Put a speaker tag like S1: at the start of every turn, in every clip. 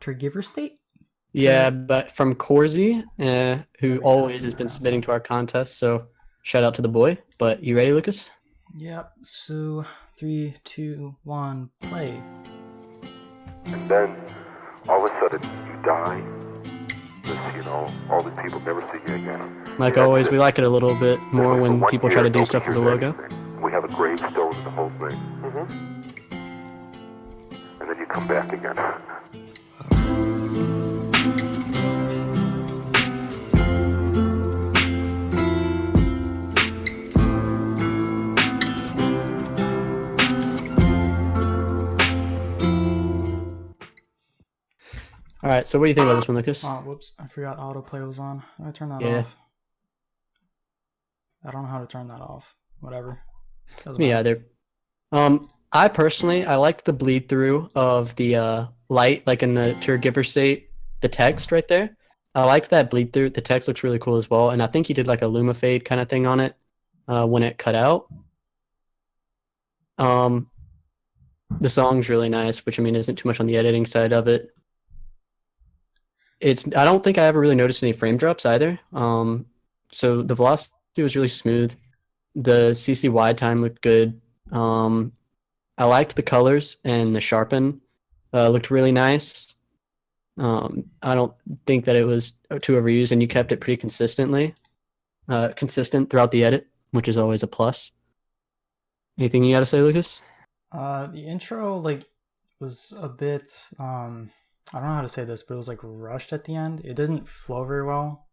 S1: Caregiver state?
S2: Yeah, but from Corsi, who
S1: Whatever, however
S2: always
S1: you
S2: has been
S1: pronounce
S2: submitting
S1: that.
S2: to our contest. So shout out to the boy. But you ready, Lucas?
S1: Yep. So 3, 2, 1, play.
S3: And then all of a sudden you die. Just, all these people never see you again.
S2: Like
S3: That's
S2: always,
S3: it.
S2: we like it a little bit
S3: It's
S2: more
S3: like for
S2: when
S3: one
S2: people try
S3: year,
S2: to do
S3: nobody
S2: stuff for the
S3: hears
S2: logo.
S3: anything. We have a gravestone and the whole thing. And then you come back again.
S2: All right, so what do you think about this one, Lucas?
S1: Oh, whoops. I forgot autoplay was on. I turn that
S2: Yeah,
S1: off. I don't know how to turn that off. Whatever. Doesn't
S2: me
S1: matter.
S2: either. I personally, I liked the bleed through of the light, like in the caregiver state, the text right there. I liked that bleed through. The text looks really cool as well, and I think he did like a luma fade kind of thing on it when it cut out. Um, the song's really nice, which I mean isn't too much on the editing side of it. I don't think I ever really noticed any frame drops either. So the velocity was really smooth. The CC wide time looked good. I liked the colors and the sharpen looked really nice. I don't think that it was too overused, and you kept it pretty consistent throughout the edit, which is always a plus. Anything you got to say, Lucas?
S1: The intro was a bit I don't know how to say this, but it was like rushed at the end. It didn't flow very well.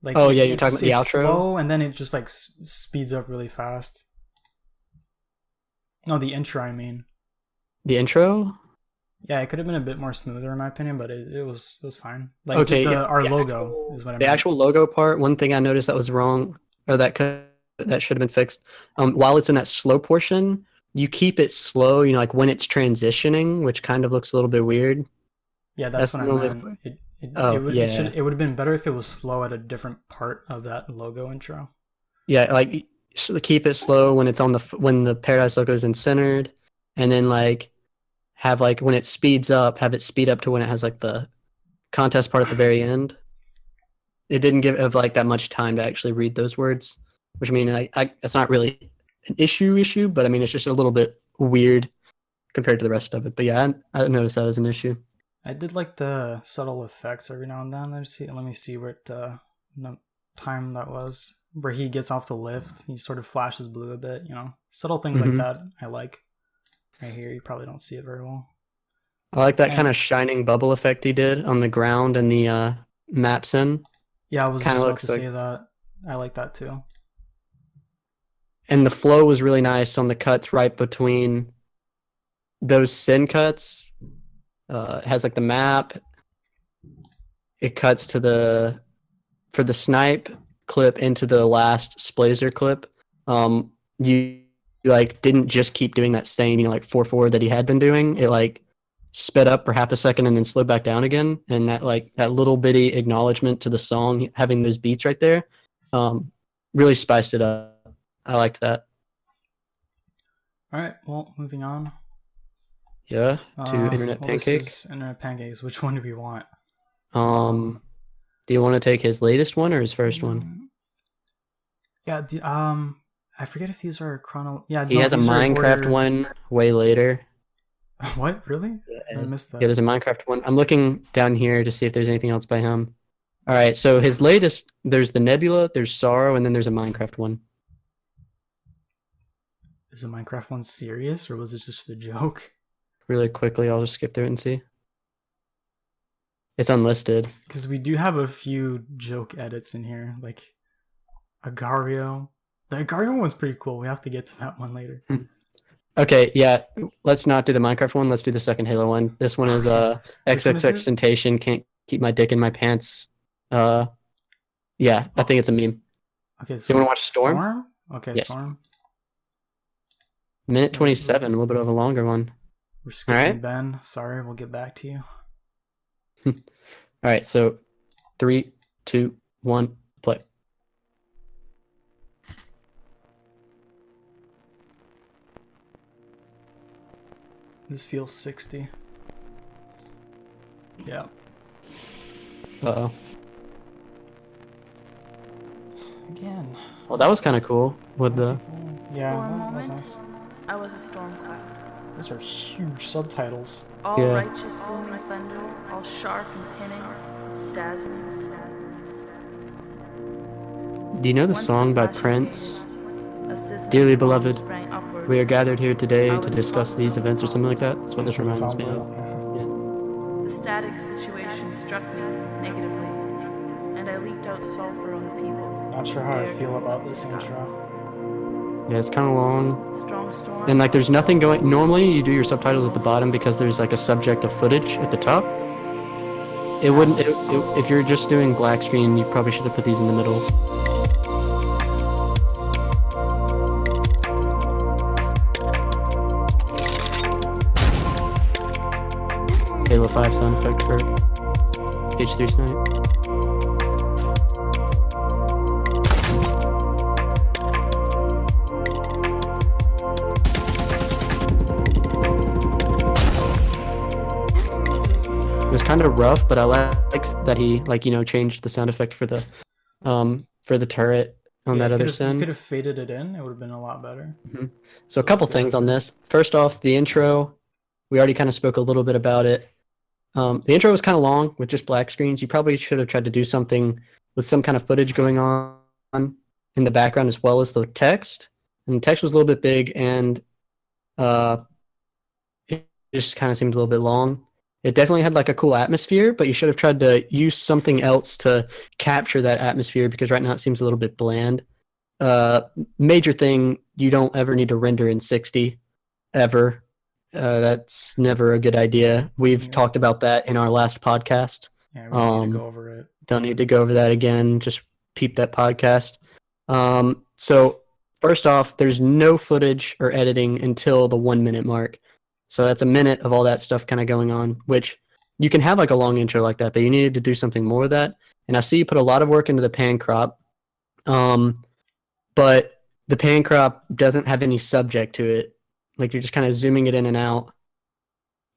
S1: Like
S2: Oh yeah, you're talking about the
S1: it's
S2: outro,
S1: slow and then it just like speeds up really fast. No, the intro, I mean.
S2: the intro.
S1: Yeah, it could have been a bit more smoother in my opinion, but it was fine. Like
S2: Okay, yeah,
S1: our logo is what I
S2: the
S1: meant.
S2: actual logo part. One thing I noticed that was wrong, or that should have been fixed. While it's in that slow portion, you keep it slow. Like when it's transitioning, which kind of looks a little bit weird.
S1: Yeah, that's
S2: That's
S1: what I
S2: normally.
S1: meant.
S2: Oh yeah,
S1: It would have been better if it was slow at a different part of that logo intro.
S2: yeah. Like keep it slow when it's on when the Paradise logo is in centered, and then like have like when it speeds up, have it speed up to when it has like the contest part at the very end. It didn't give like that much time to actually read those words, which I mean, it's not really an issue, but I mean, it's just a little bit weird compared to the rest of it. But yeah, I noticed that as an issue.
S1: I did like the subtle effects every now and then. Let me see what time that was. Where he gets off the lift, he sort of flashes blue a bit. Subtle things like
S2: Mm-hmm.
S1: that. I like. Right here, you probably don't see it very well.
S2: I like that kind
S1: And
S2: of shining bubble effect he did on the ground and the maps in.
S1: yeah, I was
S2: Kind
S1: just
S2: of
S1: about to
S2: looks like,
S1: say that. I like that too.
S2: and the flow was really nice on the cuts right between those sin cuts. It has like the map. It cuts to for the snipe clip into the last Splazer clip. You like didn't just keep doing that same like 4/4 that he had been doing. It like sped up for half a second and then slowed back down again, and that little bitty acknowledgement to the song having those beats right there really spiced it up. I liked that.
S1: All right, well, moving on.
S2: Yeah, to Internet
S1: Well, this
S2: Pancake.
S1: is Internet Pancakes. Which one do we want?
S2: um do you want to take his latest one or his first one?
S1: Yeah, I forget if these are chrono. Yeah,
S2: He
S1: no,
S2: has a
S1: these are
S2: Minecraft
S1: ordered.
S2: one way later.
S1: What, really? I
S2: Yeah,
S1: missed
S2: yeah,
S1: that.
S2: there's a Minecraft one. I'm looking down here to see if there's anything else by him. All right, so his latest, there's the Nebula, there's Sorrow, and then there's a Minecraft one.
S1: Is the Minecraft one serious or was it just a joke?
S2: Really quickly, I'll just skip through it and see. It's unlisted.
S1: Because we do have a few joke edits in here, like Agario. The Agario one's pretty cool. We have to get to that one later.
S2: Okay, yeah, let's not do the Minecraft one. Let's do the second Halo one. This one is
S1: Okay. Which one is
S2: XXX
S1: it?
S2: Temptation, Can't Keep My Dick in My Pants. Yeah, I think it's a meme.
S1: Okay,
S2: Do you want
S1: so
S2: to watch Storm?
S1: Storm? Okay,
S2: Yes.
S1: Storm.
S2: Minute
S1: We're,
S2: 27, a little bit of a longer one.
S1: we're
S2: All
S1: skipping
S2: right.
S1: Ben. Sorry, we'll get back to you.
S2: All right, so 3, 2, 1, play.
S1: This feels 60. Yeah.
S2: Uh-oh.
S1: Again.
S2: Well, that was kind of cool with
S1: Might
S2: the...
S1: be cool. Yeah,
S4: For a
S1: that was
S4: moment,
S1: nice.
S4: I was a storm cloud.
S1: Those are huge subtitles.
S4: All
S2: Yeah.
S4: righteous booming thunder, all sharp and pinning, dazzling.
S2: Do you know the
S4: Once
S2: song by
S4: flashing
S2: Prince?
S4: haze, a sizzling
S2: Dearly
S4: column
S2: beloved,
S4: sprang upwards.
S2: we are gathered here today
S4: I
S2: to
S4: was
S2: discuss these
S4: hostile.
S2: events or something like that. That's what this
S1: That's what it
S2: reminds
S1: sounds
S2: me
S1: like.
S2: of.
S4: The static situation struck me negatively, and I leaked out sulfur on the people.
S1: Not sure how I feel about this intro.
S2: Yeah, it's kind of long.
S4: Strong storm.
S2: And like there's nothing going... Normally you do your subtitles at the bottom because there's like a subject of footage at the top. It wouldn't... if you're just doing black screen, you probably should have put these in the middle. Halo 5 sound effect for H3 Snipe. It was kind of rough, but I like that he changed the sound effect for the turret on that other
S1: You
S2: sin.
S1: could have faded it in. It would have been a lot better.
S2: So a couple things on this. First off, the intro, we already kind of spoke a little bit about it. The intro was kind of long with just black screens. You probably should have tried to do something with some kind of footage going on in the background as well as the text. And the text was a little bit big, and it just kind of seemed a little bit long. It definitely had like a cool atmosphere, but you should have tried to use something else to capture that atmosphere because right now it seems a little bit bland. Major thing, you don't ever need to render in 60 ever. That's never a good idea. We've talked about that in our last podcast.
S1: Yeah, we don't need to go over it.
S2: Don't need to go over that again. Just peep that podcast. So first off, there's no footage or editing until the 1 minute mark. So that's a minute of all that stuff kind of going on, which you can have like a long intro like that, but you needed to do something more of that. And I see you put a lot of work into the pan crop, but the pan crop doesn't have any subject to it. Like you're just kind of zooming it in and out,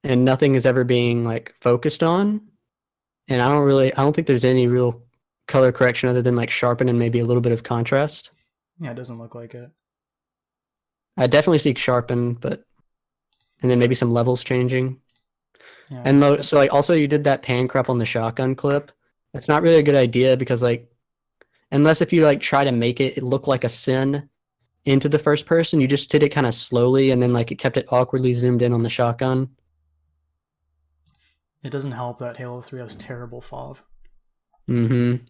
S2: and nothing is ever being like focused on. And I don't think there's any real color correction other than like sharpen and maybe a little bit of contrast.
S1: Yeah, it doesn't look like it.
S2: I definitely see sharpen, and then maybe some levels changing.
S1: Yeah.
S2: And so like also you did that pan crop on the shotgun clip. That's not really a good idea because like unless if you like try to make it look like a sin into the first person, you just did it kind of slowly and then like it kept it awkwardly zoomed in on the shotgun.
S1: It doesn't help that Halo 3 has terrible FOV.
S2: Mm-hmm.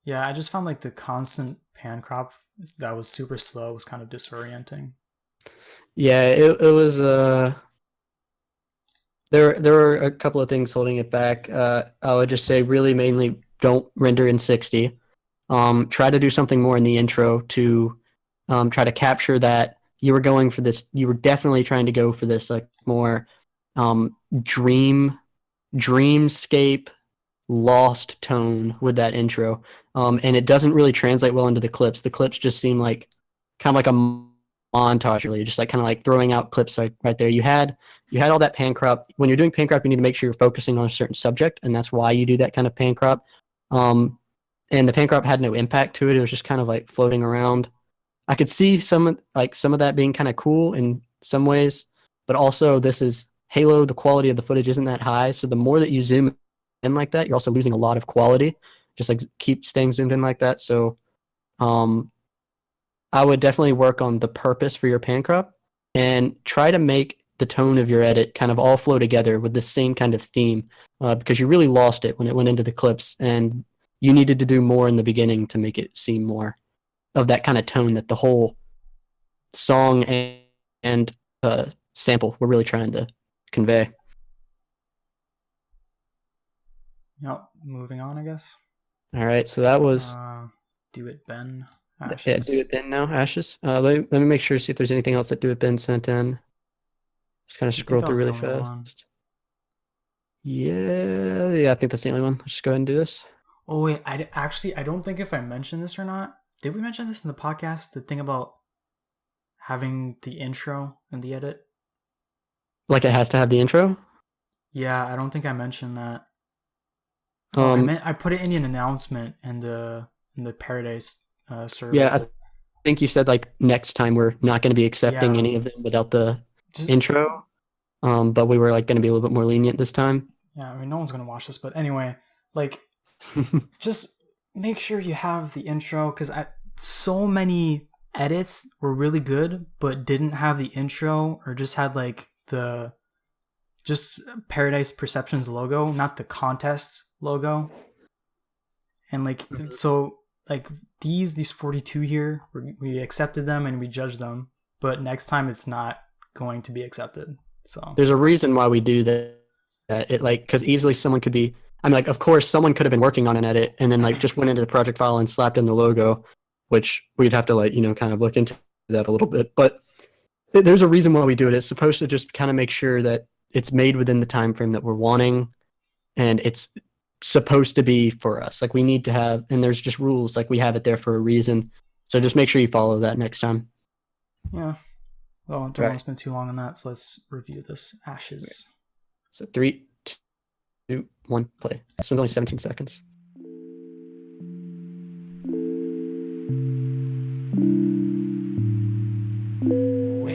S1: Yeah, I just found like the constant pan crop that was super slow was kind of disorienting.
S2: Yeah, it was there were a couple of things holding it back. I would just say really mainly don't render in 60. Try to do something more in the intro to try to capture that you were going for this. You were definitely trying to go for this like more dreamscape lost tone with that intro. And it doesn't really translate well into the clips. The clips just seem like kind of like a montage, really, just like kind of like throwing out clips right there. You had all that pan crop. When you're doing pan crop, you need to make sure you're focusing on a certain subject, and that's why you do that kind of pan crop. And the pan crop had no impact to it. It was just kind of like floating around. I could see some of that being kind of cool in some ways, but also this is Halo. The quality of the footage isn't that high, so the more that you zoom in like that, you're also losing a lot of quality. Just like keep staying zoomed in like that. So, I would definitely work on the purpose for your pan crop and try to make the tone of your edit kind of all flow together with the same kind of theme, because you really lost it when it went into the clips, and you needed to do more in the beginning to make it seem more of that kind of tone that the whole song and sample were really trying to convey.
S1: Yep, moving on, I guess.
S2: All right, so that was
S1: Do It Ben. Ashes.
S2: Yeah, Do It Ben now, Ashes. Let me make sure, see if there's anything else that Do It Ben sent in. Just kind of scroll through really fast. Yeah, I think that's the only one. Let's just go ahead and do this.
S1: Oh wait, I don't think if I mentioned this or not. Did we mention this in the podcast? The thing about having the intro in the edit?
S2: Like it has to have the intro?
S1: Yeah, I don't think I mentioned that.
S2: Um,
S1: I put it in an announcement in the Paradise
S2: yeah,
S1: server.
S2: I think you said like next time we're not going to be accepting
S1: Yeah,
S2: any of them without the
S1: just
S2: intro. But we were like going to be a little bit more lenient this time.
S1: yeah. I mean, no one's gonna watch this, but anyway, like just make sure you have the intro because so many edits were really good, but didn't have the intro or just had like the just Paradise Perceptions logo, not the contest logo. And like so like these 42 here, we accepted them and we judged them, but next time it's not going to be accepted. So
S2: There's a reason why we do that. It like because easily someone could be. I mean, like of course someone could have been working on an edit and then like just went into the project file and slapped in the logo, which we'd have to like kind of look into that a little bit. But there's a reason why we do it. It's supposed to just kind of make sure that it's made within the time frame that we're wanting, and it's supposed to be for us. Like we need to have, and there's just rules. Like we have it there for a reason. So just make sure you follow that next time.
S1: yeah. Well, don't want to spend too long on that, so let's review this. Ashes.
S2: So 3, 2, 1, play. This one's only 17 seconds.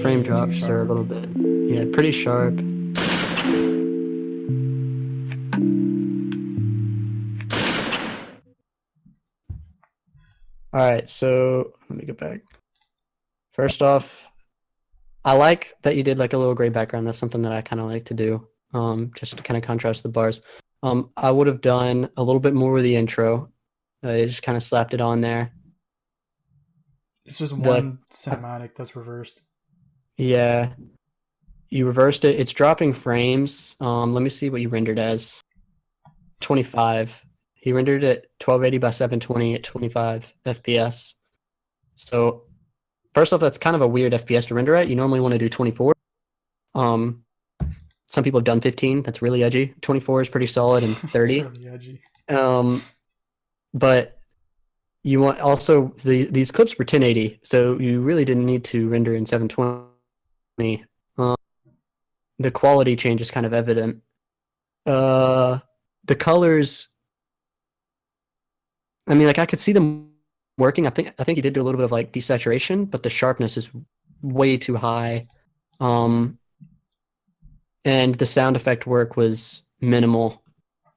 S2: Frame drops are a little bit, yeah, pretty sharp. All right, so let me get back. First off, I like that you did like a little gray background. That's something that I kind of like to do, just to kind of contrast the bars. I would have done a little bit more with the intro. I just kind of slapped it on there.
S1: It's just one cinematic that's reversed.
S2: Yeah, you reversed it. It's dropping frames. Let me see what you rendered as. 25. He rendered it 1280 by 720 at 25 FPS. So first off, that's kind of a weird FPS to render at. You normally want to do 24. Some people have done 15. That's really edgy. 24 is pretty solid, and 30.
S1: It's really edgy.
S2: But you want also these clips were 1080, so you really didn't need to render in 720. The quality change is kind of evident. The colors, I mean, like I could see them working. I think he did do a little bit of like desaturation, but the sharpness is way too high. And the sound effect work was minimal.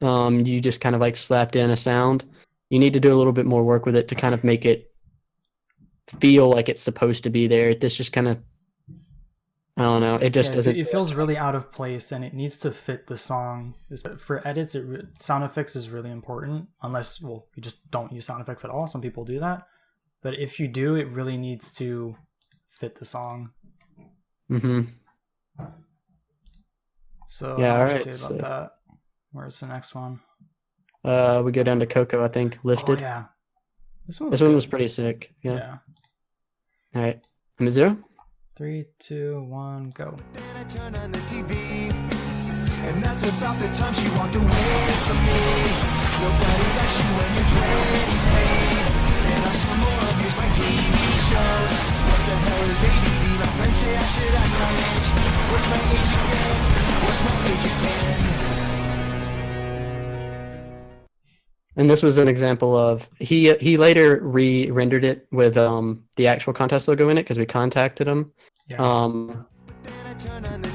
S2: You just kind of like slapped in a sound. You need to do a little bit more work with it to kind of make it feel like it's supposed to be there. This just kind of, I don't know. It just doesn't.
S1: It feels really out of place, and it needs to fit the song. For edits, sound effects is really important. Unless, well, you just don't use sound effects at all. Some people do that, but if you do, it really needs to fit the song.
S2: Mm-hmm.
S1: So
S2: yeah, all
S1: right.
S2: right.
S1: Say about that. Where's the next one?
S2: We go down to Coco, I think. Lifted.
S1: Oh, yeah. This one
S2: was pretty sick. Yeah. All right. I'm 0.
S1: 3, 2, 1, go.
S5: Then I turned on the TV, and that's about the time she walked away from me. Nobody likes you when you're 23, and I still more abuse my TV shows. What the hell is ADD? My friends say I should act my age. What's my age again? What's my age again?
S2: And this was an example of he later re-rendered it with the actual contest logo in it because we contacted him.
S1: Yeah.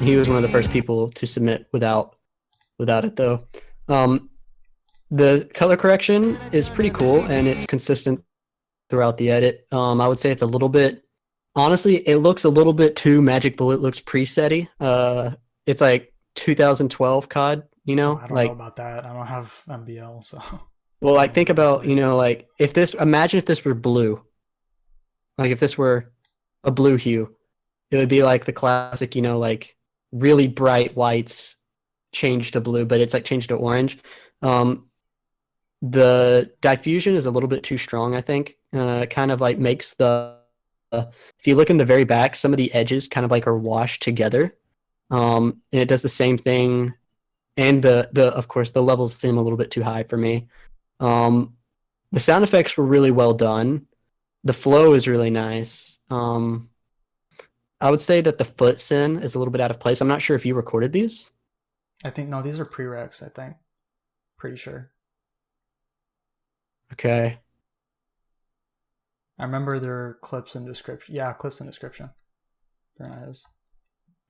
S2: He was one of the first people to submit without it though. The color correction is pretty cool and it's consistent throughout the edit. I would say it's a little bit, honestly, it looks a little bit too Magic Bullet looks preset-y. It's like 2012 COD, you know?
S1: I don't know about that. I don't have MBL, so.
S2: Well, like think about, like imagine if this were blue. Like if this were a blue hue, it would be like the classic, like really bright whites changed to blue, but it's like changed to orange. The diffusion is a little bit too strong, I think. It kind of like makes if you look in the very back, some of the edges kind of like are washed together. And it does the same thing. And of course the levels seem a little bit too high for me. The sound effects were really well done. The flow is really nice. I would say that the foot syn is a little bit out of place. I'm not sure if you recorded these.
S1: I think no, these are prereqs. I think, pretty sure.
S2: Okay.
S1: I remember there are clips in description. Yeah, clips in description. They're not his.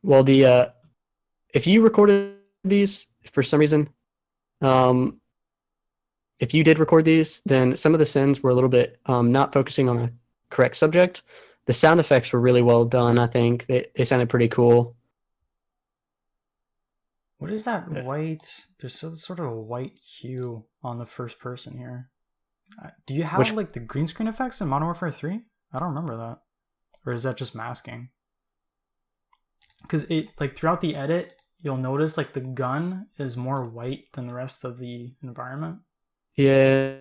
S2: Well, if you recorded these for some reason, if you did record these, then some of the sins were a little bit not focusing on a correct subject. The sound effects were really well done. I think they sounded pretty cool.
S1: What is that white? There's sort of a white hue on the first person here. Do you have like the green screen effects in Modern Warfare 3? I don't remember that. Or is that just masking? Because it like throughout the edit, you'll notice like the gun is more white than the rest of the environment.
S2: Yeah,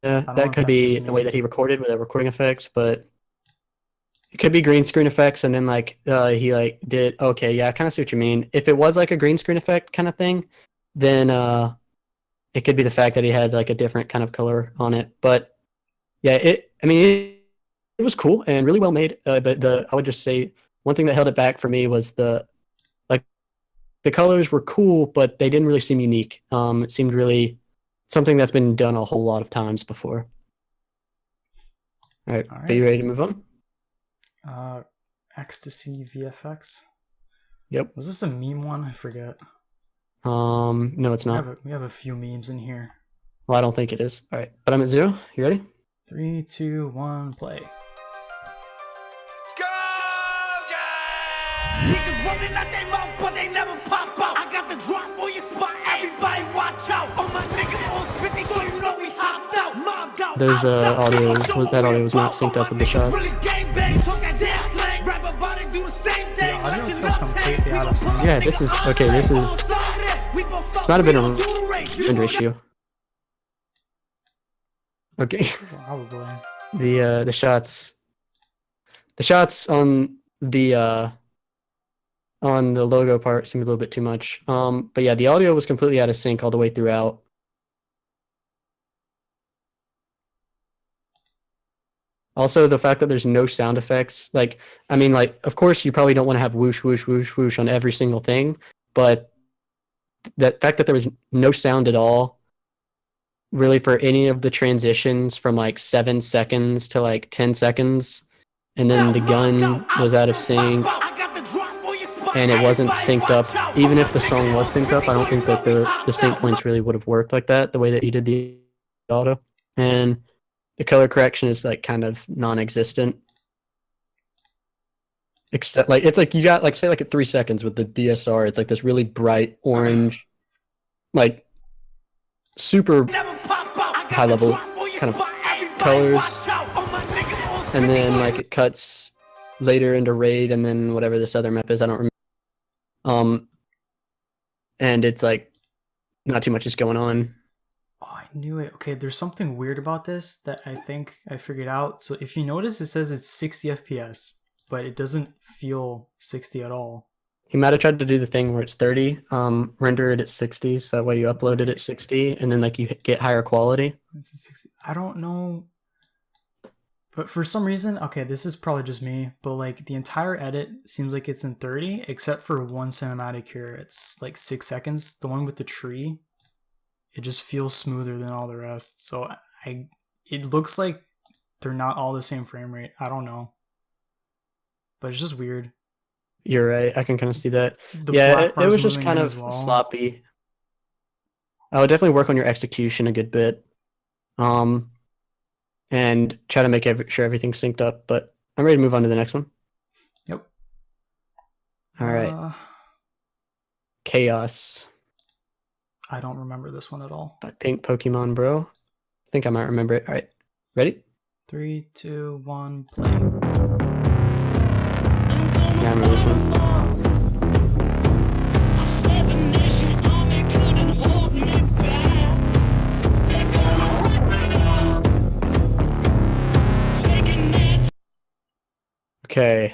S1: know if
S2: that could
S1: that's
S2: be
S1: just
S2: the
S1: me.
S2: way that he recorded with a recording effect, but it could be green screen effects, and then like he like did. Okay, yeah, I kind of see what you mean. If it was like a green screen effect kind of thing, then it could be the fact that he had like a different kind of color on it. But yeah, it was cool and really well made. But I would just say one thing that held it back for me was the colors were cool, but they didn't really seem unique. It seemed really something that's been done a whole lot of times before. All right. Are you ready to move on?
S1: Ecstasy VFX.
S2: Yep.
S1: Was this a meme one? I forget.
S2: No, it's not.
S1: We have a few memes in here.
S2: Well, I don't think it is. All right, but I'm at 0. You ready?
S1: 3, 2, 1, play.
S5: Let's go, guys! Niggas running out their mouth, but they never pop out. I got the drop on your spot, everybody watch out. Oh my nigga on 50, so you know we hopped out. Mobbed out.
S2: There's audio. That audio was not synced up with the shots.
S1: The audio feels completely out of sync.
S2: Yeah, this is okay. This might have been a render issue. Okay.
S1: Probably.
S2: The shots on the logo part seemed a little bit too much. But yeah, the audio was completely out of sync all the way throughout. Also, the fact that there's no sound effects, like, I mean, like, of course, you probably don't want to have whoosh, whoosh, whoosh, whoosh on every single thing, but the fact that there was no sound at all, really, for any of the transitions from like 7 seconds to like 10 seconds, and then the gun was out of sync, and it wasn't synced up. Even if the song was synced up, I don't think that the sync points really would have worked like that, the way that you did the auto. And the color correction is like kind of non-existent. Except like it's like you got like say like at 3 seconds with the DSR, it's like this really bright orange, like super high level kind of colors. And then like it cuts later into raid and then whatever this other map is, I don't remember. And it's like not too much is going on.
S1: Oh, I knew it. Okay, there's something weird about this that I think I figured out. So if you notice, it says it's 60 FPS, but it doesn't feel 60 at all.
S2: He might have tried to do the thing where it's 30, render it at 60, so that way you upload it at 60, and then like you get higher quality.
S1: It's a 60. I don't know. But for some reason, okay, this is probably just me, but like the entire edit seems like it's in 30, except for one cinematic here. It's like 6 seconds. The one with the tree. It just feels smoother than all the rest. So it looks like they're not all the same frame rate. I don't know. But it's just weird.
S2: You're right. I can kind of see that.
S1: The
S2: Yeah,
S1: black
S2: it
S1: bar's
S2: was just
S1: moving
S2: kind
S1: in
S2: of
S1: as well.
S2: sloppy. I would definitely work on your execution a good bit. And try to make sure everything's synced up. But I'm ready to move on to the next one.
S1: Yep.
S2: All right. Chaos.
S1: I don't remember this one at all.
S2: By Pink Pokemon Bro. I think I might remember it. All right. Ready?
S1: 3, 2, 1, play.
S2: Yeah, I remember this one. Okay.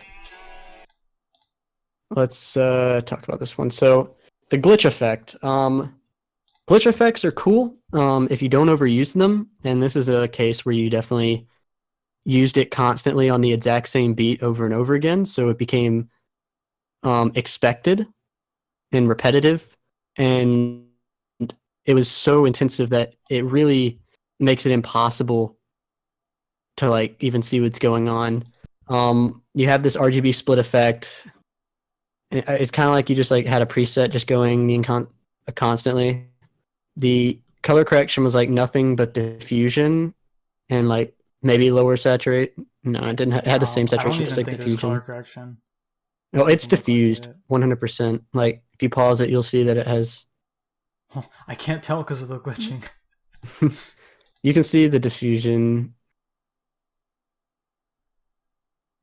S2: Let's talk about this one. So the glitch effect. Glitch effects are cool if you don't overuse them, and this is a case where you definitely used it constantly on the exact same beat over and over again, so it became expected and repetitive. and it was so intensive that it really makes it impossible to like even see what's going on. You have this RGB split effect. It's kind of like you just like had a preset just going constantly. The color correction was like nothing but diffusion and like maybe lower saturate. No, it didn't. It had the same
S1: I don't
S2: saturation, just
S1: even
S2: like
S1: think there's color
S2: diffusion.
S1: correction.
S2: No, it's
S1: Doesn't look like
S2: diffused
S1: it.
S2: 100%. Like if you pause it, you'll see that it has.
S1: Oh, I can't tell because of the glitching.
S2: You can see the diffusion.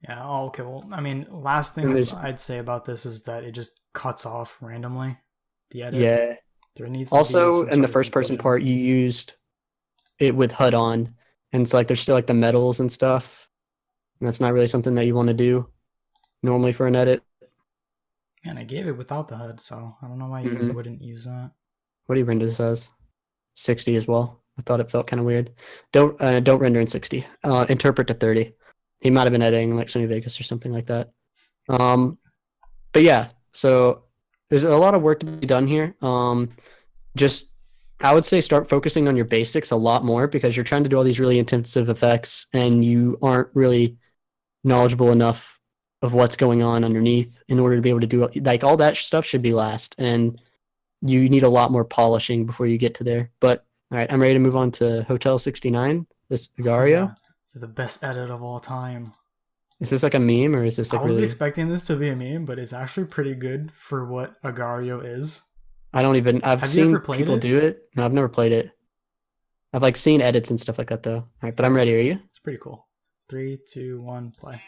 S1: Yeah. Oh, okay. Well, I mean, last
S2: And
S1: thing
S2: there's
S1: I'd say about this is that it just cuts off randomly. The edit.
S2: yeah.
S1: There needs to be
S2: Also,
S1: some
S2: in the
S1: sort of
S2: first person
S1: conclusion.
S2: part, you used it with HUD on, and it's like there's still like the metals and stuff. And that's not really something that you want to do normally for an edit.
S1: And I gave it without the HUD, so I don't know why you
S2: Mhm.
S1: wouldn't use that.
S2: What do you render this as? 60 as well. I thought it felt kind of weird. Don't render in 60. Interpret to 30. He might have been editing like Sony Vegas or something like that. But yeah, so there's a lot of work to be done here. Just I would say start focusing on your basics a lot more because you're trying to do all these really intensive effects and you aren't really knowledgeable enough of what's going on underneath in order to be able to do like all that stuff should be last, and you need a lot more polishing before you get to there. But all right, I'm ready to move on to Hotel 69. This Agario.
S1: Yeah, the best edit of all time.
S2: Is this like a meme or is this like
S1: I was
S2: really?
S1: expecting this to be a meme, but it's actually pretty good for what Agario is.
S2: I don't even. I've
S1: Have you
S2: seen
S1: ever played
S2: people
S1: it?
S2: do it. No, I've never played it. I've like seen edits and stuff like that though. All right, but I'm ready. Are you?
S1: It's pretty cool. 3, 2, 1, play.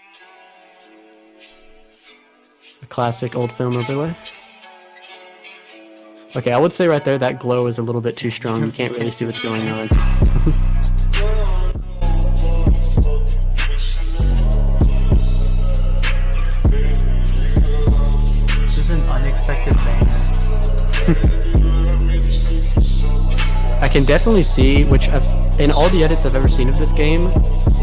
S2: A classic old film overlay. Okay, I would say right there that glow is a little bit too strong. You can't really see what's going on.
S1: This is an unexpected banger.
S2: I can definitely see, in all the edits I've ever seen of this game,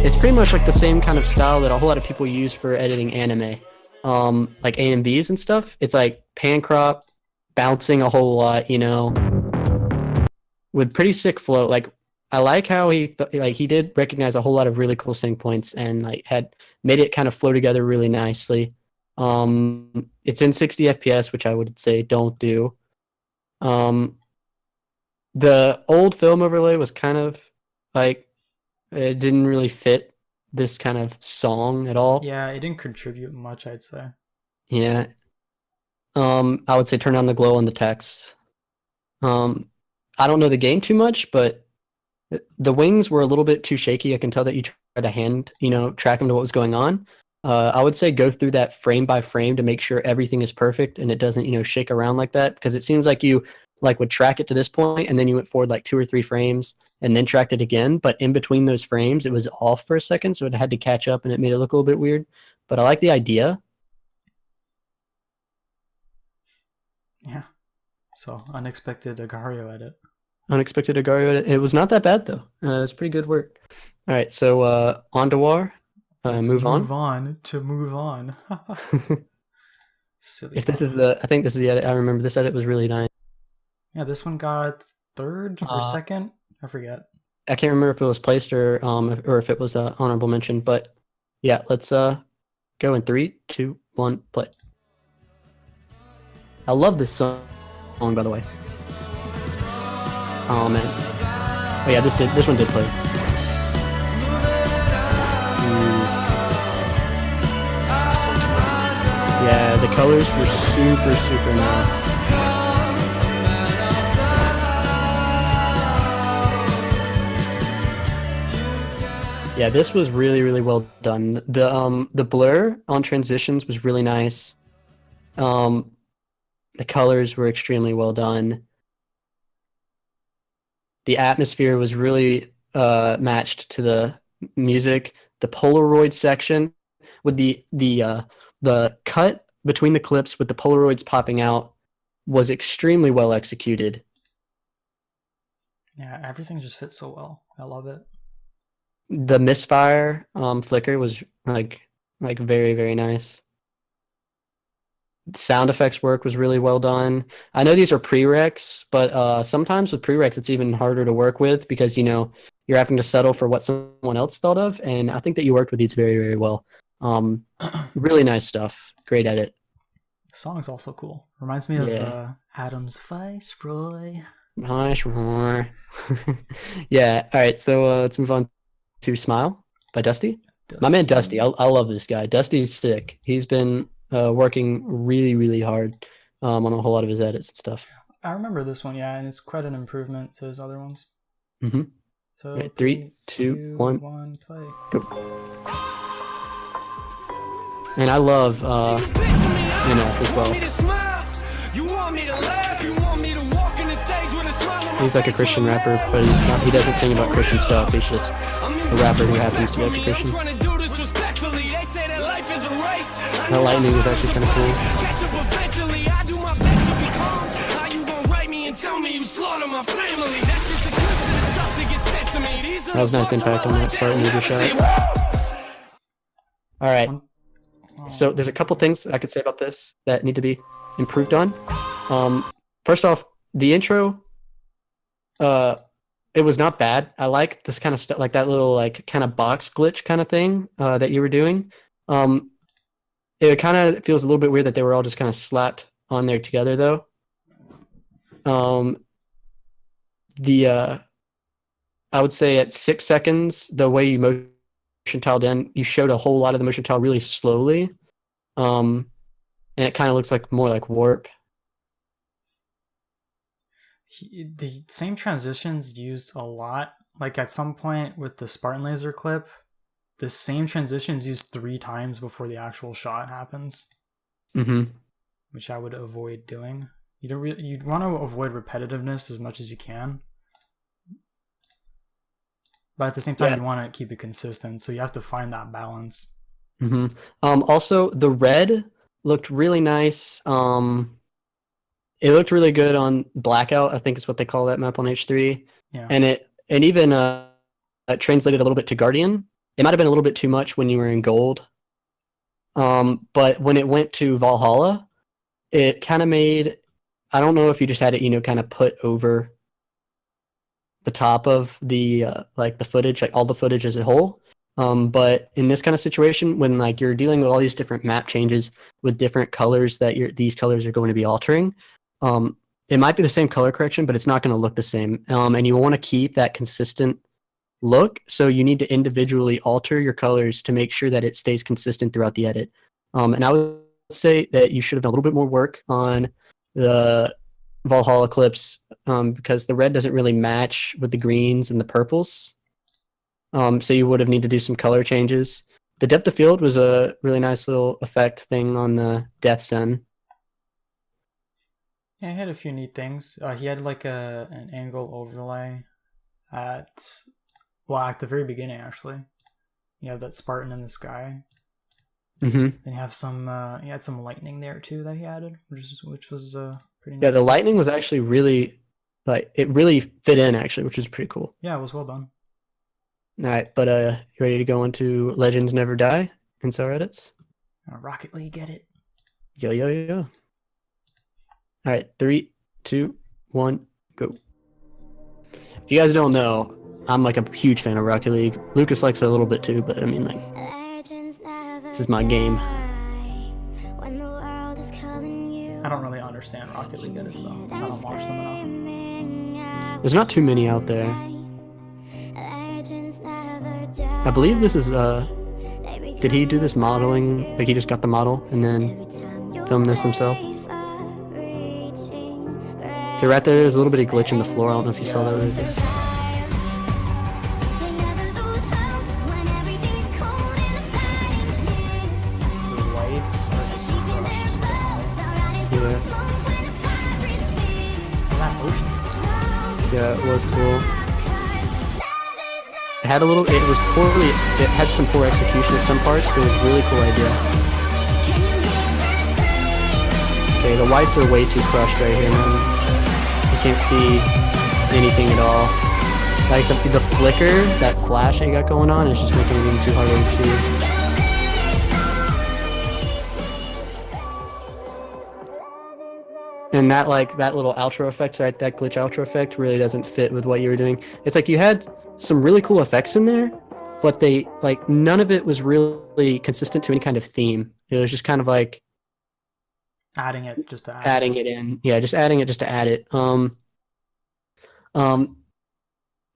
S2: it's pretty much like the same kind of style that a whole lot of people use for editing anime. Like AMVs and stuff. It's like pan crop, bouncing a whole lot, with pretty sick flow. Like I like how he did recognize a whole lot of really cool sync points and like had made it kind of flow together really nicely. It's in 60 FPS, which I would say don't do. The old film overlay was kind of like it didn't really fit this kind of song at all.
S1: Yeah, it didn't contribute much, I'd say.
S2: Yeah. I would say turn on the glow on the text. I don't know the game too much, but the wings were a little bit too shaky. I can tell that you tried to track them to what was going on. I would say go through that frame by frame to make sure everything is perfect and it doesn't, shake around like that, because it seems like you would track it to this point and then you went forward like 2 or 3 frames and then tracked it again. But in between those frames, it was off for a second, so it had to catch up and it made it look a little bit weird. But I like the idea.
S1: Yeah. So, unexpected Agario edit.
S2: Unexpected Agario edit. It was not that bad though. It's pretty good work. All right, so on to War.
S1: Let's
S2: move on.
S1: Move on to move on. Silly.
S2: If this is I think this is the edit. I remember this edit was really nice.
S1: Yeah, this one got 3rd or 2nd. I forget.
S2: I can't remember if it was placed or if it was an honorable mention. But yeah, let's go in 3, 2, 1, play. I love this song, by the way. Oh man. Oh yeah, this one did place. Yeah, the colors were super nice. Yeah, this was really well done. The blur on transitions was really nice. The colors were extremely well done. The atmosphere was really matched to the music. The Polaroid section with the cut between the clips with the Polaroids popping out was extremely well executed.
S1: Yeah, everything just fits so well. I love it.
S2: The misfire flicker was like very nice. sound effects work was really well done. I know these are prereqs, but sometimes with prereqs it's even harder to work with because you're having to settle for what someone else thought of, and I think that you worked with these very, very well. Really nice stuff. Great edit.
S1: The song's also cool. Reminds me of
S2: Yeah.
S1: Adam's Viceroy.
S2: Nice. Yeah. All right. So let's move on to "Smile" by Dusty. My man Dusty. I love this guy. Dusty's sick. He's been working really, really hard on a whole lot of his edits and stuff.
S1: I remember this one, yeah, and it's quite an improvement to his other ones.
S2: Mm-hmm.
S1: So
S2: Right, 3, 2, 1,
S1: play.
S2: go. And I love NF as well. He's like a Christian rapper, but he's not. He doesn't sing about Christian stuff. He's just a rapper who happens to be like a Christian. That lightning is actually kind of cool. That was nice impact on that start major shot. All right. So there's a couple things I could say about this that need to be improved on. First off, the intro, it was not bad. I like this kind of stuff, like that little like kind of box glitch kind of thing that you were doing. It kind of feels a little bit weird that they were all just kind of slapped on there together, though. I would say at 6 seconds, the way you motion tiled in, you showed a whole lot of the motion tile really slowly, and it kind of looks like more like warp.
S1: The same transitions used a lot. Like at some point with the Spartan laser clip, the same transitions used 3 times before the actual shot happens.
S2: Mm-hmm.
S1: Which I would avoid doing. You'd want to avoid repetitiveness as much as you can. But at the same time, you want to keep it consistent, so you have to find that balance.
S2: Mm-hmm. Also, the red looked really nice. It looked really good on Blackout, I think is what they call that map on H3.
S1: Yeah.
S2: And it even translated a little bit to Guardian. It might have been a little bit too much when you were in gold. But when it went to Valhalla, it kind of made, I don't know if you just had it, kind of put over the top of the like the footage, like all the footage as a whole. But in this kind of situation, when like you're dealing with all these different map changes with different colors that these colors are going to be altering, it might be the same color correction, but it's not going to look the same. And you want to keep that consistent look, so you need to individually alter your colors to make sure that it stays consistent throughout the edit. And I would say that you should have done a little bit more work on the Valhalla clips, because the red doesn't really match with the greens and the purples. So you would have needed to do some color changes. The depth of field was a really nice little effect thing on the Death Sun.
S1: Yeah, he had a few neat things. He had like an angle overlay at the very beginning, actually. You have that Spartan in the sky.
S2: Mm-hmm.
S1: Then you have he had some lightning there too that he added, which was pretty nice.
S2: Yeah, the lightning was actually really, it really fit in actually, which was pretty cool.
S1: Yeah, it was well done.
S2: All right, but you ready to go into Legends Never Die in Sour Edits?
S1: Rocket League, get it?
S2: Yo. All right, 3, 2, 1, go. If you guys don't know, I'm like a huge fan of Rocket League. Lucas likes it a little bit too, but I mean, like, this is my game.
S1: I don't really understand Rocket League edits though. I don't watch them enough.
S2: There's not too many out there. I believe this is did he do this modeling? Like he just got the model and then filmed this himself? Okay, right there's a little bit of glitch in the floor. I don't know if you saw that really good.
S1: The lights are just crushed to hell.
S2: Yeah.
S1: That motion was cool.
S2: Yeah, it was cool. It had it had some poor execution at some parts, but it was a really cool idea. Okay, the whites are way too crushed right here, man. You can't see anything at all. Like the flicker, that flash I got going on is just making it even too hard to see. And that that little outro effect, right? That glitch outro effect really doesn't fit with what you were doing. It's like you had some really cool effects in there, but they none of it was really consistent to any kind of theme. It was just kind of like
S1: Adding it just to add
S2: adding it in. Yeah, just adding it just to add it.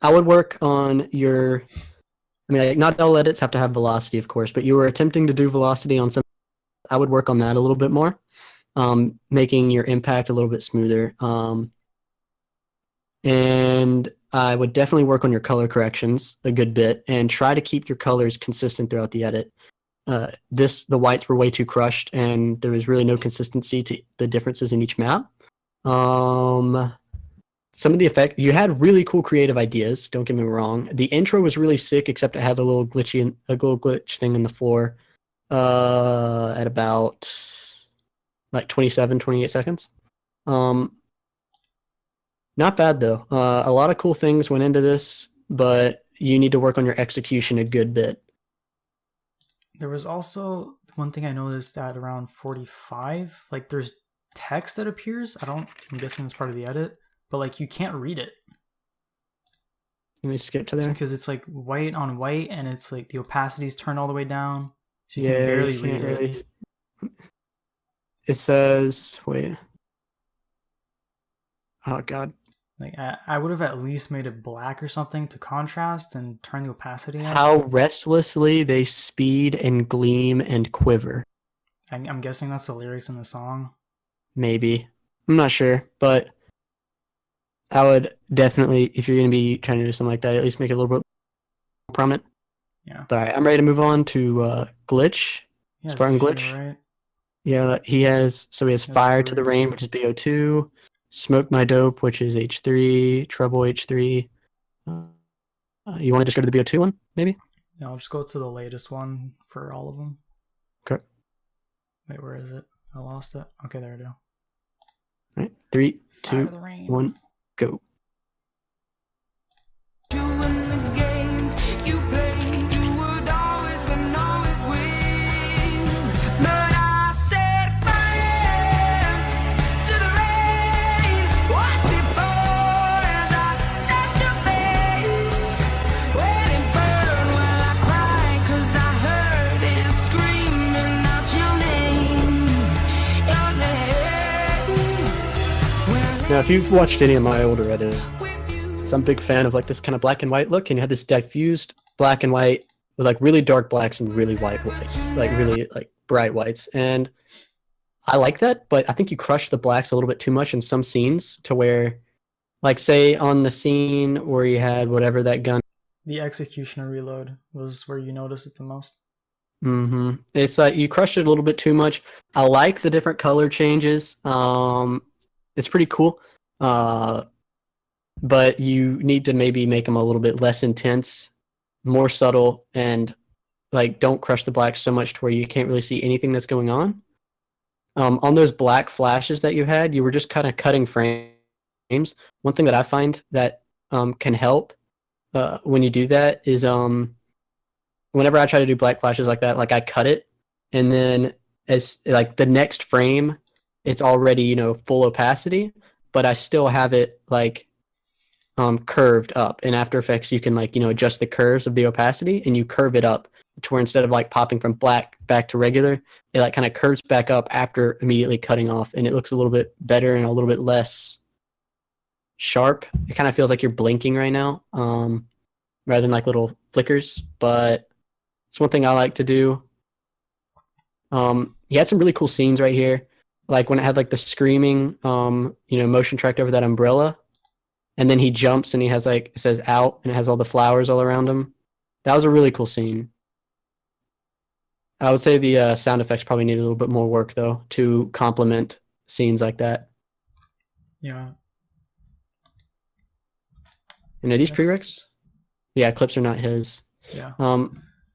S2: I would work on your. I mean, not all edits have to have velocity, of course, but you were attempting to do velocity on some. I would work on that a little bit more, making your impact a little bit smoother. And I would definitely work on your color corrections a good bit and try to keep your colors consistent throughout the edit. The whites were way too crushed, and there was really no consistency to the differences in each map. Some of the effect, you had really cool creative ideas. Don't get me wrong. The intro was really sick, except it had a little glitch thing in the floor. At about 27, 28 seconds. Not bad though. A lot of cool things went into this, but you need to work on your execution a good bit.
S1: There was also one thing I noticed at around 45. There's text that appears. I'm guessing it's part of the edit, but you can't read it.
S2: Let me skip to there.
S1: Because it's white on white, and it's the opacity's turned all the way down, so you can barely read it.
S2: It says, wait. Oh god.
S1: I would have at least made it black or something to contrast and turn the opacity up.
S2: How restlessly they speed and gleam and quiver.
S1: I'm guessing that's the lyrics in the song.
S2: Maybe. I'm not sure, but I would definitely, if you're going to be trying to do something like that, at least make it a little bit more prominent.
S1: Yeah.
S2: But all right, I'm ready to move on to Glitch. Spartan Glitch.
S1: Right?
S2: Yeah, he has Fire to the Rain, which is BO2. Smoke My Dope, which is H3. Trouble H3. You want to just go to the BO2 one, maybe?
S1: Yeah, I'll just go to the latest one for all of them.
S2: Okay.
S1: Wait, where is it? I lost it. Okay, there we go.
S2: All right, 3, 2, 1, go. Now, if you've watched any of my older edits, I'm a big fan of this kind of black and white look, and you had this diffused black and white with really dark blacks and really white whites, really bright whites. And I like that, but I think you crush the blacks a little bit too much in some scenes to where, say on the scene where you had whatever that gun.
S1: The executioner reload was where you noticed it the most.
S2: Mm-hmm. It's you crushed it a little bit too much. I like the different color changes. It's pretty cool, but you need to maybe make them a little bit less intense, more subtle, and don't crush the black so much to where you can't really see anything that's going on. On those black flashes that you had, you were just kind of cutting frames. One thing that I find that can help when you do that is whenever I try to do black flashes like that, I cut it, and then as the next frame, it's already full opacity, but I still have it curved up. In After Effects, you can adjust the curves of the opacity, and you curve it up to where instead of popping from black back to regular, it kind of curves back up after immediately cutting off, and it looks a little bit better and a little bit less sharp. It kind of feels like you're blinking right now, rather than little flickers. But it's one thing I like to do. He had some really cool scenes right here. When it had the screaming, motion tracked over that umbrella, and then he jumps and he has it says out and it has all the flowers all around him. That was a really cool scene. I would say the sound effects probably need a little bit more work though to complement scenes like that.
S1: Yeah.
S2: And are these prereqs? Yeah, clips are not his.
S1: Yeah.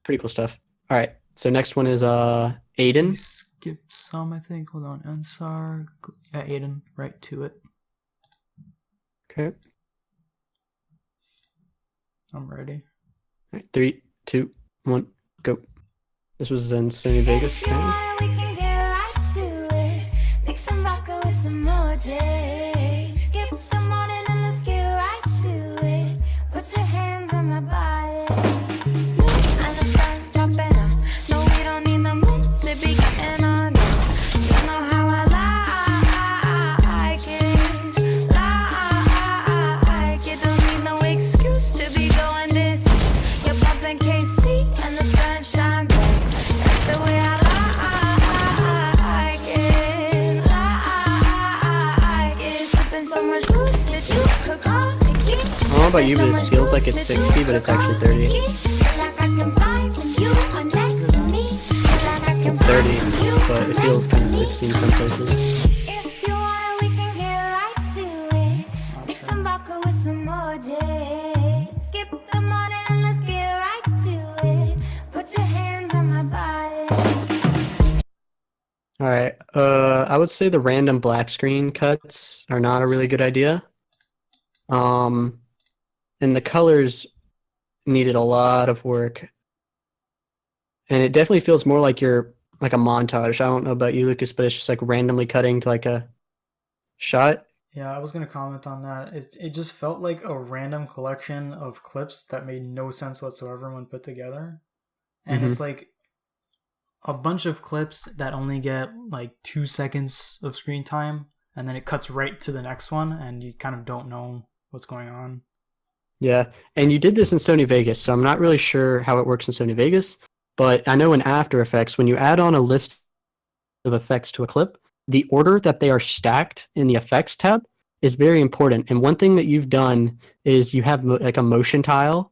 S2: Pretty cool stuff. All right. So next one is Aiden.
S1: Skip some, I think. Hold on. Ansar. Yeah, Aiden. Right to it.
S2: Okay.
S1: I'm ready.
S2: All right, 3, 2, 1, go. This was in Sony Vegas.
S6: We can get right to it. Mix some vodka with some more gin.
S2: about you, but this feels like it's 60, but it's actually 30. It's 30, but it feels kind of 60 in some places.
S5: If you want, we can get right to it. Mix some vodka with some more J. Skip the morning and let's get right to it. Put your hands on my body.
S2: All right. I would say the random black screen cuts are not a really good idea. And the colors needed a lot of work. And it definitely feels more like you're like a montage. I don't know about you, Lucas, but it's just like randomly cutting to like a shot.
S1: Yeah, I was gonna comment on that. It just felt like a random collection of clips that made no sense whatsoever when put together. And it's like a bunch of clips that only get like 2 seconds of screen time, and then it cuts right to the next one, and you kind of don't know what's going on.
S2: Yeah, and you did this in Sony Vegas, so I'm not really sure how it works in Sony Vegas, but I know in After Effects, when you add on a list of effects to a clip, the order that they are stacked in the effects tab is very important. And one thing that you've done is you have like a motion tile,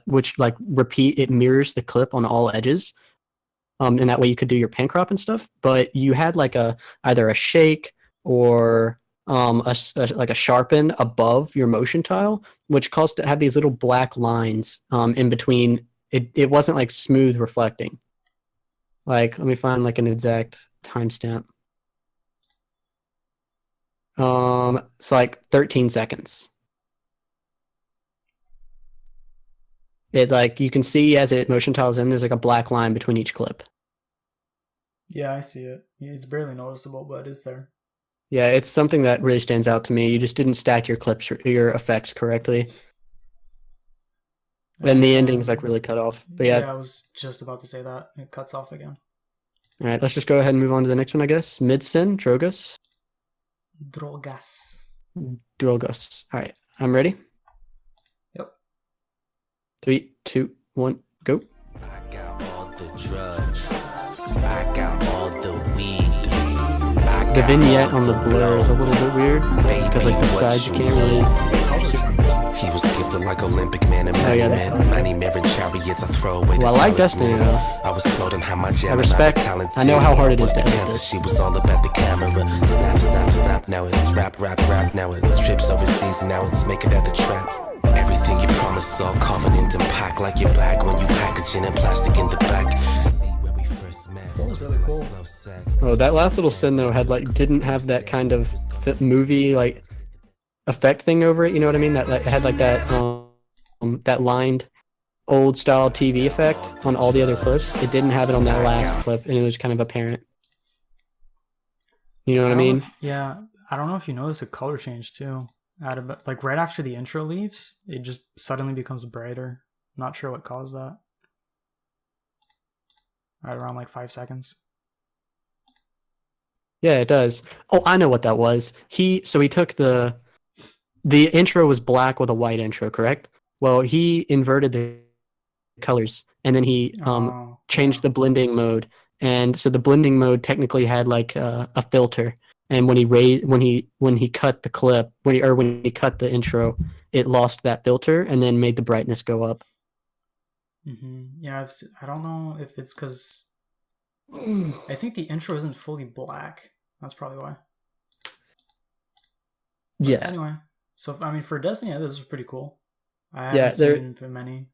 S2: which like it mirrors the clip on all edges. And that way you could do your pan crop and stuff. But you had like either a shake or like a sharpen above your motion tile, which caused to have these little black lines in between. It wasn't like smooth reflecting. Like, let me find like an exact timestamp. It's like 13 seconds. It like you can see as it motion tiles in, there's like a black line between each clip.
S1: Yeah, I see it. It's barely noticeable, but it's there.
S2: Yeah, it's something that really stands out to me. You just didn't stack your clips or your effects correctly. And the ending's like really cut off. But yeah,
S1: I was just about to say that. It cuts off again.
S2: All right, let's just go ahead and move on to the next one, I guess. Midsin, Drogas. Drogas. All right, I'm ready.
S1: Yep.
S2: 3, 2, 1, go.
S6: I got all the drugs. I got all the weed.
S2: The vignette on the blur is a little bit weird because like the sides you can't really.
S6: He was gifted like Olympic man and
S2: yeah,
S6: many mirroring chariots. I throw away.
S2: Well, I like Destiny though.
S6: I was floating how my
S2: I respect. I know how hard it is to edit this.
S6: She was all about the camera. Snap, snap, snap. Now it's rap, rap, rap. Now it's trips overseas. And now it's making at the trap. Everything you promised all covenant and pack like your bag when you packaging and plastic in the back.
S1: That was really cool.
S2: Oh, that last little sin though didn't have that kind of movie like effect thing over it. You know what I mean? That it had like that that lined old style TV effect on all the other clips. It didn't have it on that last clip, and it was kind of apparent. You know what I mean?
S1: Yeah, I don't know if you notice a color change too. Like right after the intro leaves, it just suddenly becomes brighter. Not sure what caused that. Right around like 5 seconds.
S2: Yeah, it does. Oh, I know what that was. He took the intro was black with a white intro, correct? Well, he inverted the colors and then he changed the blending mode. And so the blending mode technically had like a filter. And when he cut the clip, when he cut the intro, it lost that filter and then made the brightness go up.
S1: Yeah, I don't know if it's because I think the intro isn't fully black. That's probably why.
S2: Yeah.
S1: But anyway, so I mean, for Destiny, this is pretty cool. I haven't seen many.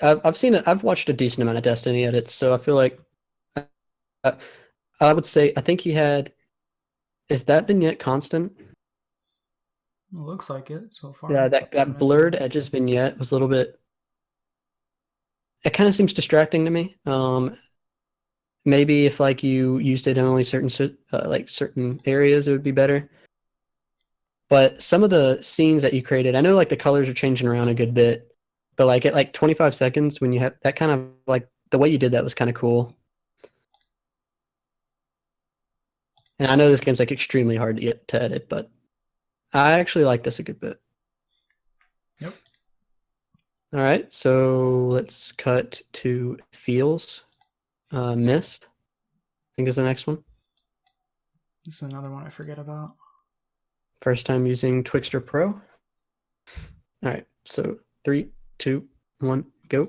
S2: I've seen it. I've watched a decent amount of Destiny edits, so I feel like I would say I think he had. Is that vignette constant?
S1: It looks like it so far.
S2: Yeah, that blurred edges vignette was a little bit. It kind of seems distracting to me. Maybe if like you used it in only certain areas, it would be better. But some of the scenes that you created, I know like the colors are changing around a good bit, but like at like 25 seconds when you have that kind of like the way you did that was kind of cool. And I know this game's like extremely hard to edit, but I actually like this a good bit.
S1: Yep.
S2: All right, so let's cut to Feels. Mist, I think is the next one.
S1: This is another one I forget about.
S2: First time using Twixtor Pro. All right, so 3, 2, 1, go.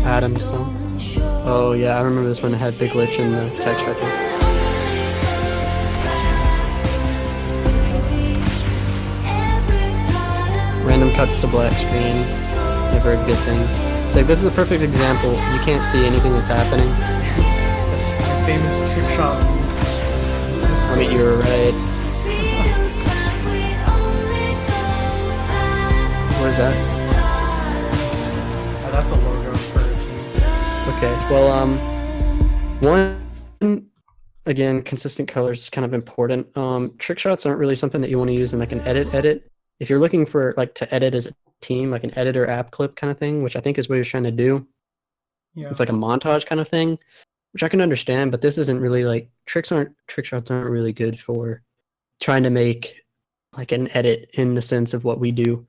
S2: Adam's song. Oh yeah, I remember this one. It had Big Glitch in the text right there. Random cuts to black screen. Never a good thing. It's like this is a perfect example. You can't see anything that's happening.
S1: That's a famous trick shot.
S2: I mean, you were right. What is that?
S1: Oh, that's a logo for a team.
S2: Okay, well, one, again, consistent colors is kind of important. Trick shots aren't really something that you want to use in like an edit. If you're looking for like to edit as a team, like an editor app clip kind of thing, which I think is what you're trying to do.
S1: Yeah.
S2: It's like a montage kind of thing, which I can understand, but this isn't really like trick shots aren't really good for trying to make like an edit in the sense of what we do.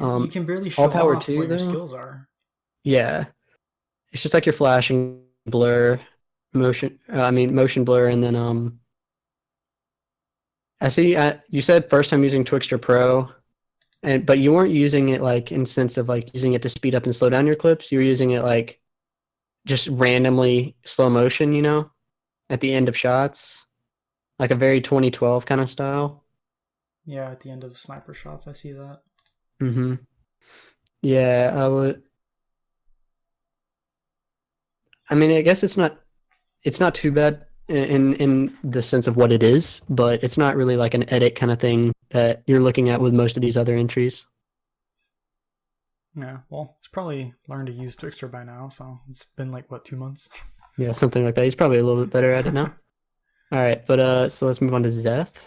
S1: You can barely show
S2: power
S1: off
S2: to you,
S1: what your
S2: though.
S1: skills are.
S2: Yeah. It's just like your flashing blur, motion blur, and then I see you said first time using Twixtor Pro, but you weren't using it like in sense of like using it to speed up and slow down your clips. You were using it like just randomly slow motion, you know, at the end of shots, like a very 2012 kind of style.
S1: Yeah, at the end of sniper shots, I see that.
S2: Mm-hmm. Yeah, I would. I mean, I guess it's not too bad in the sense of what it is, but it's not really like an edit kind of thing that you're looking at with most of these other entries.
S1: Yeah, well, he's probably learned to use Twixtor by now, so it's been like, what, 2 months?
S2: Yeah, something like that. He's probably a little bit better at it now. All right, but so let's move on to Zeth.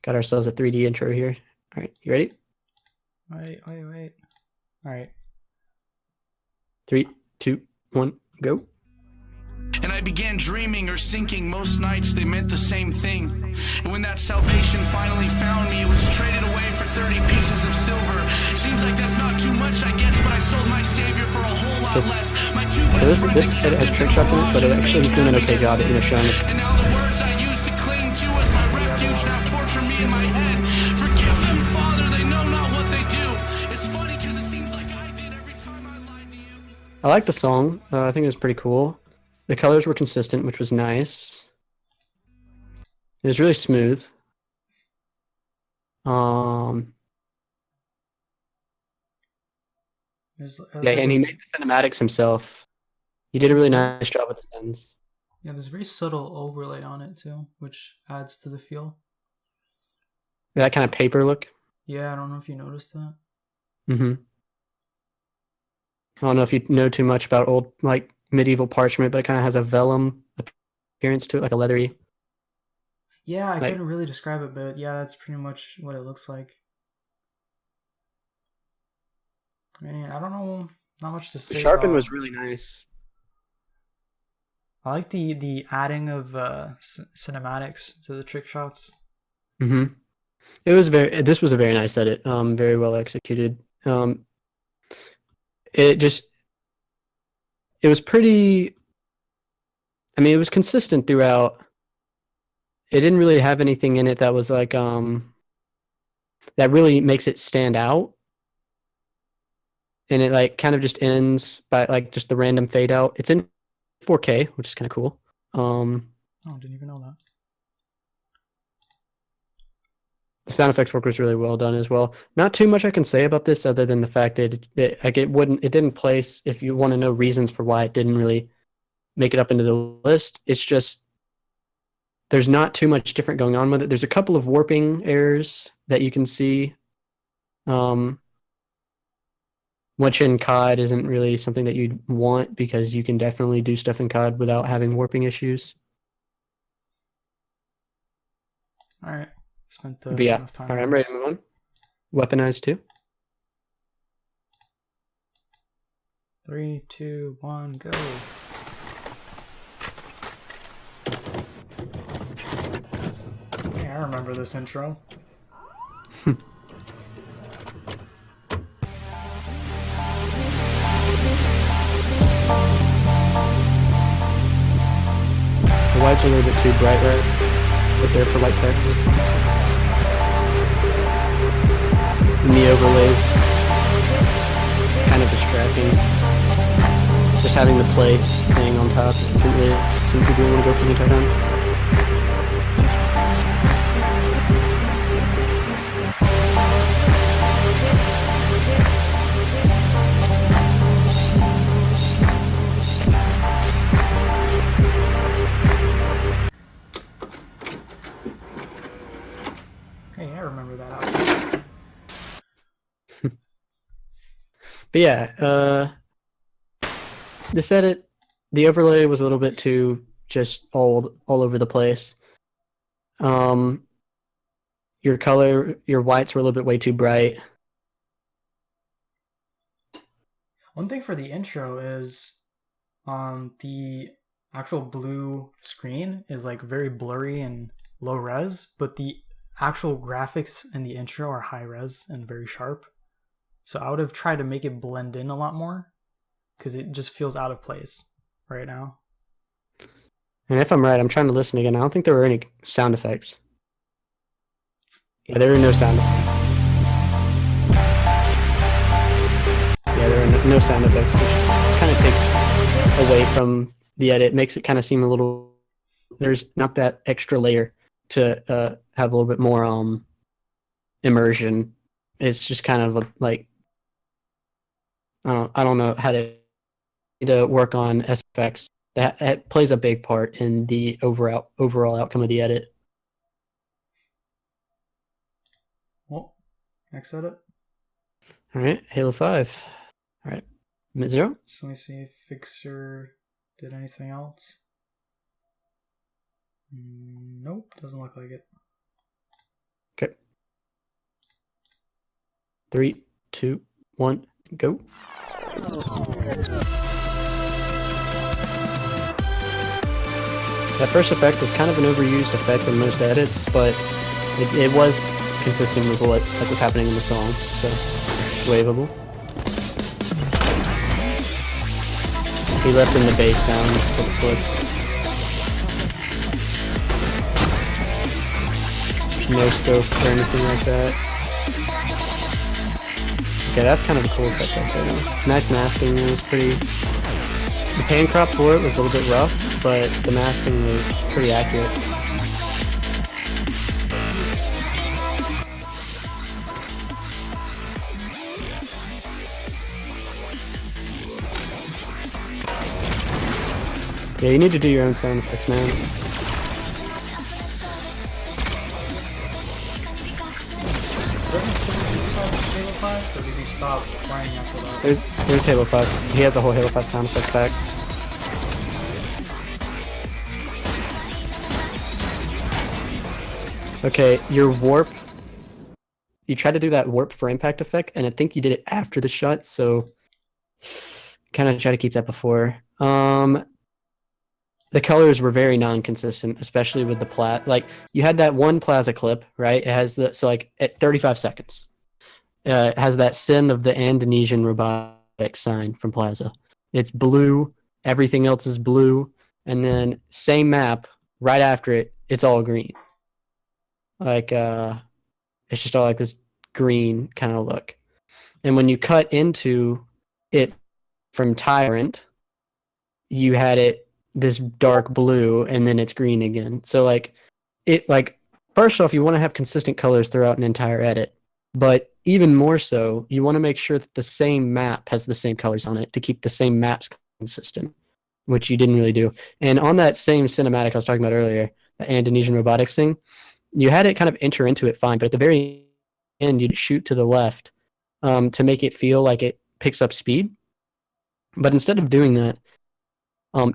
S2: Got ourselves a 3D intro here. All right, you ready?
S1: Wait. All right.
S2: 3, 2, 1, go.
S7: And I began dreaming or sinking. Most nights they meant the same thing. And when that salvation finally found me, it was traded away for 30 pieces of silver. Seems like that's not too much, I guess, but I sold my savior for a whole lot less. My two best friends
S2: This edit has trick shots in it, but it actually he's doing an okay job at showing us.
S7: And now the words I used to cling to as my refuge now torture me in my head. Forgive them, Father, they know not what they do. It's funny because it seems like I did every time I lied to you.
S2: I like the song. I think it was pretty cool. The colors were consistent, which was nice. It was really smooth. Yeah, and he made the cinematics himself. He did a really nice job with the scenes.
S1: Yeah, there's a very subtle overlay on it too, which adds to the feel.
S2: That kind of paper look.
S1: Yeah, I don't know if you noticed that.
S2: Mm-hmm. I don't know if you know too much about old, like, medieval parchment, but it kind of has a vellum appearance to it, like a leathery.
S1: Yeah, I
S2: like,
S1: couldn't really describe it, but yeah, that's pretty much what it looks like. I mean, I don't know, not much to say.
S2: The sharpen
S1: about...
S2: was really nice.
S1: I like the adding of cinematics to the trick shots.
S2: Mm-hmm. This was a very nice edit. Very well executed. It was pretty. I mean, it was consistent throughout. It didn't really have anything in it that was like that really makes it stand out. And it like kind of just ends by like just the random fade out. It's in 4K, which is kind of cool.
S1: Oh, I didn't even know that.
S2: The sound effects work was really well done as well. Not too much I can say about this other than the fact that it didn't place. If you want to know reasons for why it didn't really make it up into the list, it's just there's not too much different going on with it. There's a couple of warping errors that you can see, which in COD isn't really something that you'd want because you can definitely do stuff in COD without having warping issues.
S1: All right. Spent
S2: But yeah,
S1: enough time.
S2: all right, I'm ready to move on. Weaponized 2.
S1: 3, 2, 1, go. Hey, I remember this intro.
S2: The white's a little bit too bright, right? right there for white text. And the overlays, kind of distracting. Just having the play thing on top isn't really something we want to go for the entire time.
S1: Hey, I remember that outfit.
S2: But yeah, this edit, the overlay was a little bit too just all over the place. Your color, your whites were a little bit way too bright.
S1: One thing for the intro is the actual blue screen is like very blurry and low res, but the actual graphics in the intro are high res and very sharp. So I would have tried to make it blend in a lot more because it just feels out of place right now.
S2: And if I'm right, I'm trying to listen again. I don't think there were any sound effects. Yeah, there were no sound effects. Yeah, there are no sound effects, which kind of takes away from the edit. Makes it kind of seem a little... There's not that extra layer to have a little bit more immersion. It's just kind of like... I don't know how to work on SFX. That plays a big part in the overall outcome of the edit.
S1: Well, next edit.
S2: All right, Halo 5. All right, Zero.
S1: Just let me see if Fixer did anything else. Nope, doesn't look like it.
S2: Okay. 3, 2, 1, go. That first effect is kind of an overused effect in most edits, but it was consistent with what was happening in the song, so it's waveable. He left in the bass sounds for the flips. No scope or anything like that. Okay, that's kind of a cool effect right there. Nice masking, it was pretty... The pan crop for it was a little bit rough, but the masking was pretty accurate. Yeah, you need to do your own sound effects, man.
S1: Doesn't Timothy stop Halo 5, or did he stop playing after that?
S2: There's Halo 5. He has a whole Halo 5 sound effects pack. Okay, your warp. You tried to do that warp for impact effect, and I think you did it after the shot, so kind of try to keep that before. The colors were very non-consistent, especially with the plat. Like, you had that one plaza clip, right? It has the, so like at 35 seconds, it has that sin of the Indonesian robotic sign from Plaza. It's blue, everything else is blue, and then same map, right after it, it's all green. Like, it's just all like this green kind of look. And when you cut into it from Tyrant, you had it this dark blue, and then it's green again. So like, first off, you want to have consistent colors throughout an entire edit, but even more so, you want to make sure that the same map has the same colors on it to keep the same maps consistent, which you didn't really do. And on that same cinematic I was talking about earlier, the Indonesian robotics thing, you had it kind of enter into it fine, but at the very end, you'd shoot to the left to make it feel like it picks up speed. But instead of doing that,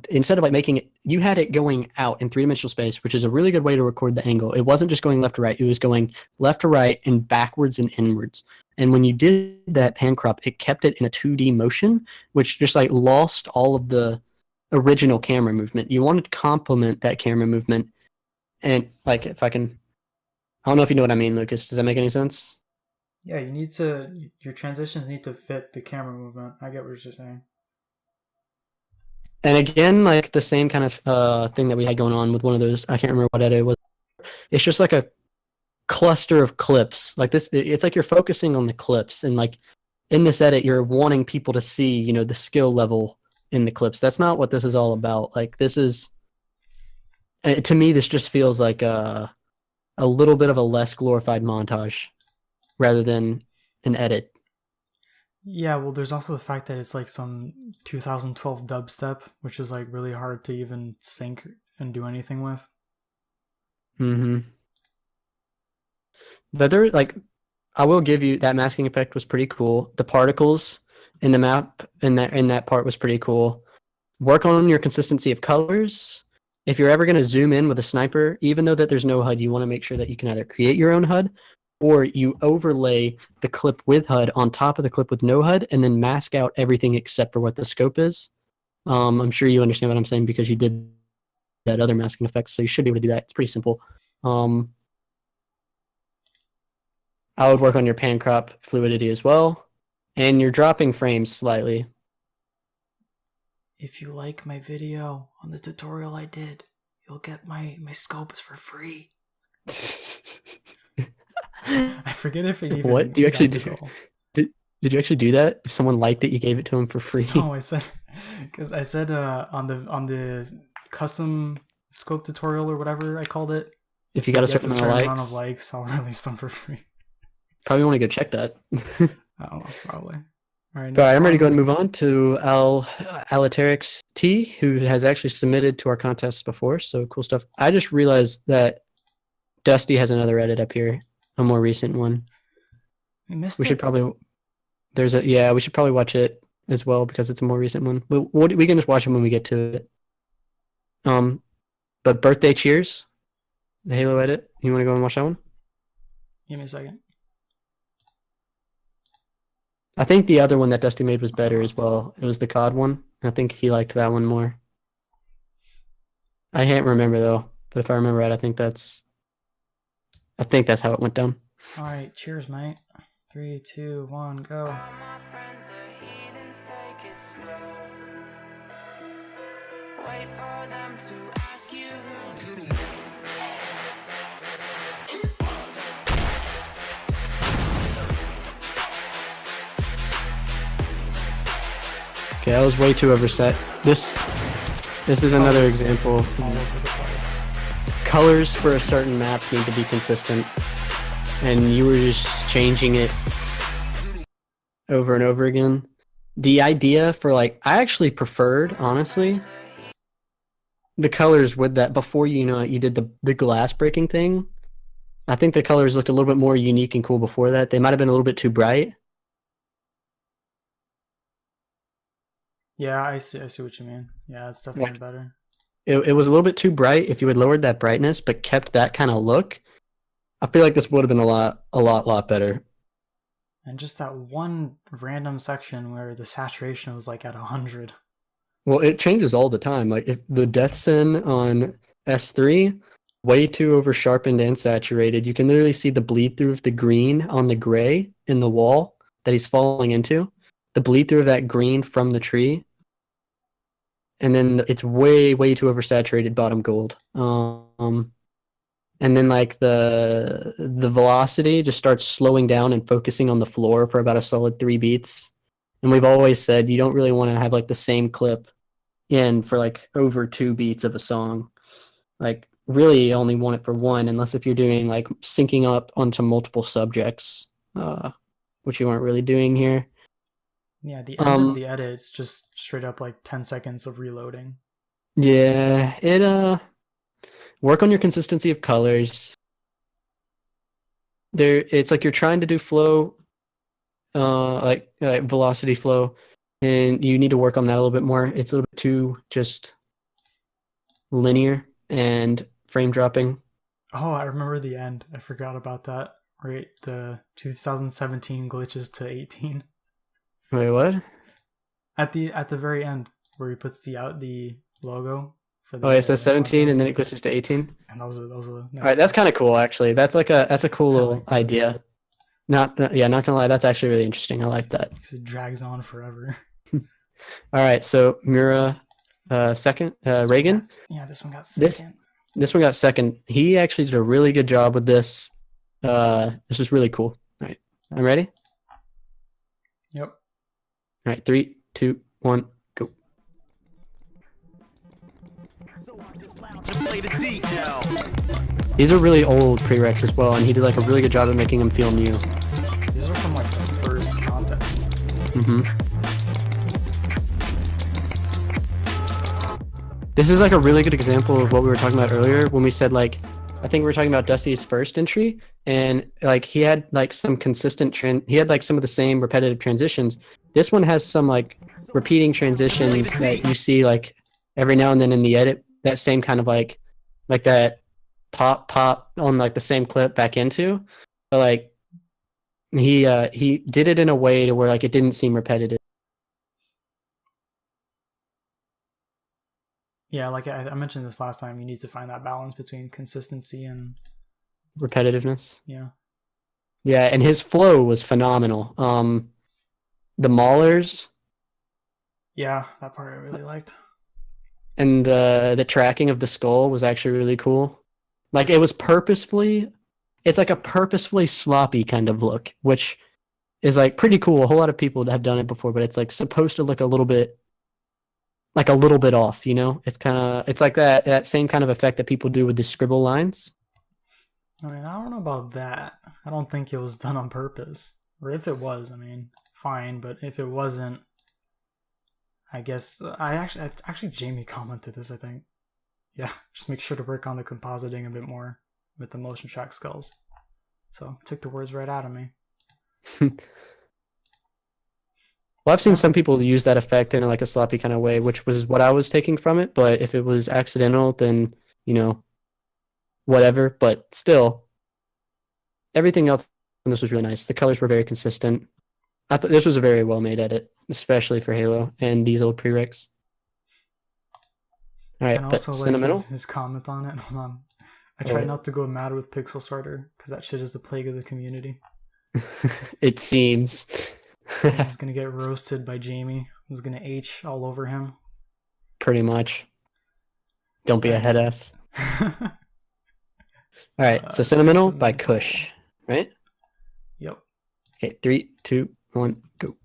S2: instead of like making it, you had it going out in three-dimensional space, which is a really good way to record the angle. It wasn't just going left to right. It was going left to right and backwards and inwards. And when you did that pan crop, it kept it in a 2D motion, which just like lost all of the original camera movement. You wanted to complement that camera movement. And like, if I can, I don't know if you know what I mean, Lucas. Does that make any sense?
S1: Yeah, your transitions need to fit the camera movement. I get what you're saying.
S2: And again, like the same kind of thing that we had going on with one of those, I can't remember what edit it was. It's just like a cluster of clips. Like this, it's like you're focusing on the clips, and like in this edit, you're wanting people to see, you know, the skill level in the clips. That's not what this is all about. Like this is, to me, this just feels like a little bit of a less glorified montage rather than an edit.
S1: Yeah, well, there's also the fact that it's like some 2012 dubstep, which is like really hard to even sync and do anything with.
S2: Mm-hmm. But there, like, I will give you that masking effect was pretty cool. The particles in the map in that part was pretty cool. Work on your consistency of colors. If you're ever going to zoom in with a sniper, even though that there's no HUD, you want to make sure that you can either create your own HUD or you overlay the clip with HUD on top of the clip with no HUD and then mask out everything except for what the scope is. I'm sure you understand what I'm saying because you did that other masking effect, so you should be able to do that. It's pretty simple. I would work on your pan crop fluidity as well, and your dropping frames slightly.
S1: If you like my video on the tutorial I did, you'll get my scopes for free. I forget if it even.
S2: What do you actually do? Did you actually do that? If someone liked it, you gave it to them for free?
S1: No, I said on the custom scope tutorial or whatever I called it.
S2: If you got a certain
S1: amount of likes, I'll release them for free.
S2: Probably want to go check that.
S1: I don't know, probably. All right,
S2: I'm ready to go and move on to Alaterix T, who has actually submitted to our contests before, so cool stuff. I just realized that Dusty has another edit up here, a more recent one.
S1: We missed
S2: We
S1: it.
S2: should probably we should probably watch it as well because it's a more recent one. We can just watch it when we get to it. But Birthday Cheers, the Halo edit. You want to go and watch that one?
S1: Give me a second.
S2: I think the other one that Dusty made was better as well. It was the COD one. I think he liked that one more. I can't remember though, but if I remember right, I think that's how it went down.
S1: All right, cheers, mate. 3, 2, 1, go.
S2: Okay, that was way too overset. This is another example.
S1: All over the place.
S2: Colors for a certain map need to be consistent, and you were just changing it over and over again. The idea for I actually preferred, honestly, the colors with that before you did the glass breaking thing. I think the colors looked a little bit more unique and cool before that. They might have been a little bit too bright.
S1: Yeah, I see what you mean. Yeah, it's definitely better.
S2: It was a little bit too bright. If you had lowered that brightness but kept that kind of look, I feel like this would have been a lot better.
S1: And just that one random section where the saturation was like at 100.
S2: Well, it changes all the time. Like if the death sin on S3, way too over sharpened and saturated, you can literally see the bleed through of the green on the gray in the wall that he's falling into. The bleed through of that green from the tree, and then it's way too oversaturated bottom gold. And then the velocity just starts slowing down and focusing on the floor for about a solid 3 beats. And we've always said you don't really want to have the same clip in for over 2 beats of a song. Really you only want it for 1, unless if you're doing syncing up onto multiple subjects, which you aren't really doing here.
S1: Yeah, the end of the edit, it's just straight up 10 seconds of reloading.
S2: Yeah, work on your consistency of colors. It's you're trying to do flow, velocity flow, and you need to work on that a little bit more. It's a little bit too just linear and frame dropping.
S1: Oh, I remember the end. I forgot about that. Right, the 2017 glitches to 18.
S2: Wait, what?
S1: At the very end, where he puts the logo for the.
S2: Oh, it says 17 and then it glitches to 18.
S1: And that was a nice.
S2: All right, that's kind of cool actually. That's a cool little idea. Not gonna lie, that's actually really interesting. I like that.
S1: Because it drags on forever.
S2: All right, so Mura, second, Reagan.
S1: This one got second.
S2: This one got second. He actually did a really good job with this. This was really cool. All right, I'm ready.
S1: Yep.
S2: All right, 3, 2, 1, go. These are really old prereqs as well, and he did like a really good job of making them feel new.
S1: These are from like the first contest.
S2: This is like a really good example of what we were talking about earlier when we said like, I think we were talking about Dusty's first entry, and like he had like some consistent he had like some of the same repetitive transitions. This one has some like repeating transitions that you see like every now and then in the edit. That same kind of like that pop on like the same clip back into, but like he did it in a way to where like it didn't seem repetitive.
S1: Yeah, like I mentioned this last time, you need to find that balance between consistency and
S2: repetitiveness.
S1: Yeah.
S2: Yeah, and his flow was phenomenal. The maulers.
S1: Yeah, that part I really liked.
S2: And the tracking of the skull was actually really cool. Like it was it's like a purposefully sloppy kind of look, which is like pretty cool. A whole lot of people have done it before, but it's like supposed to look a little bit off, you know? It's like that same kind of effect that people do with the scribble lines.
S1: I mean, I don't know about that. I don't think it was done on purpose. Or if it was, I mean, fine, but if it wasn't, I guess actually Jamie commented this, I think. Yeah, just make sure to work on the compositing a bit more with the motion track skulls. So, took the words right out of me.
S2: Well, I've seen some people use that effect in like a sloppy kind of way, which was what I was taking from it. But if it was accidental, then, you know, whatever. But still, everything else in this was really nice. The colors were very consistent. I thought this was a very well-made edit, especially for Halo and these old prereqs. All right,
S1: and
S2: but
S1: also
S2: sentimental.
S1: Like his comment on it. Hold on. I try not to go mad with Pixel Starter because that shit is the plague of the community.
S2: It seems.
S1: I was gonna get roasted by Jamie. I was gonna H all over him.
S2: Pretty much. Don't be a head ass. All right, so Sentimental by Kush, right?
S1: Yep.
S2: Okay, 3, 2, 1, go.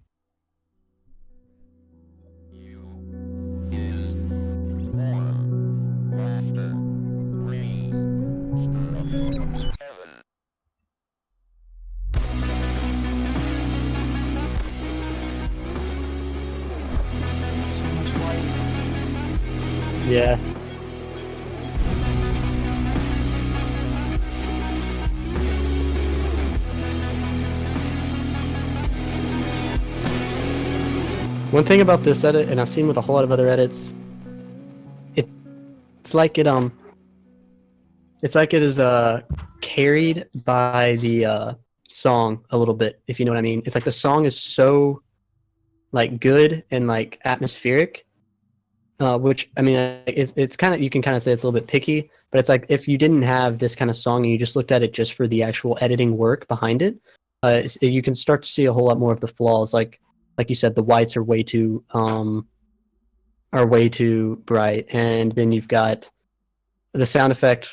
S2: Yeah. One thing about this edit, and I've seen with a whole lot of other edits, it's like it is carried by the song a little bit, if you know what I mean. It's like the song is so like good and like atmospheric. Which, I mean, it's kind of, you can kind of say it's a little bit picky, but it's like if you didn't have this kind of song and you just looked at it just for the actual editing work behind it, you can start to see a whole lot more of the flaws. Like you said, the whites are way too bright, and then you've got the sound effects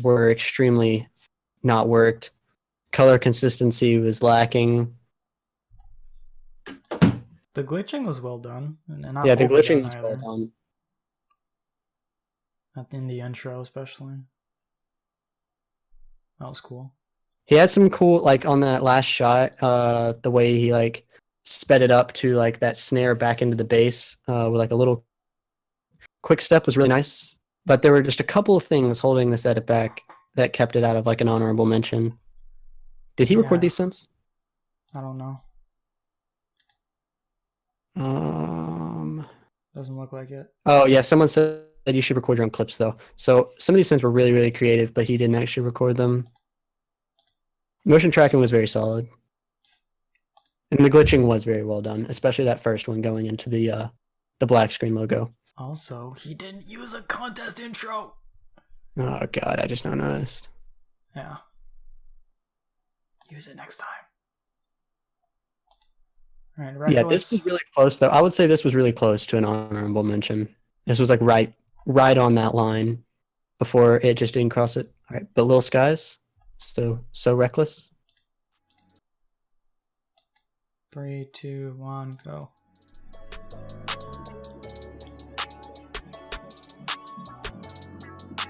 S2: were extremely not worked. Color consistency was lacking.
S1: The glitching was well done. And not
S2: yeah, the glitching was
S1: either.
S2: well done.
S1: In the intro, especially. That was cool.
S2: He had some cool, like on that last shot, the way he like sped it up to like that snare back into the bass with like a little quick step was really nice. But there were just a couple of things holding this edit back that kept it out of like an honorable mention. Did he record these synths?
S1: I don't know. Doesn't look like it.
S2: Oh yeah, someone said that you should record your own clips though. So some of these synths were really, really creative, but he didn't actually record them. Motion tracking was very solid. And the glitching was very well done, especially that first one going into the black screen logo.
S1: Also, he didn't use a contest intro.
S2: Oh god, I just now noticed.
S1: Yeah. Use it next time. All right,
S2: yeah, this was really close though. I would say this was really close to an honorable mention. This was like right on that line. before it just didn't cross it. All right, but Little Skies, so reckless.
S1: 3, 2, 1, go.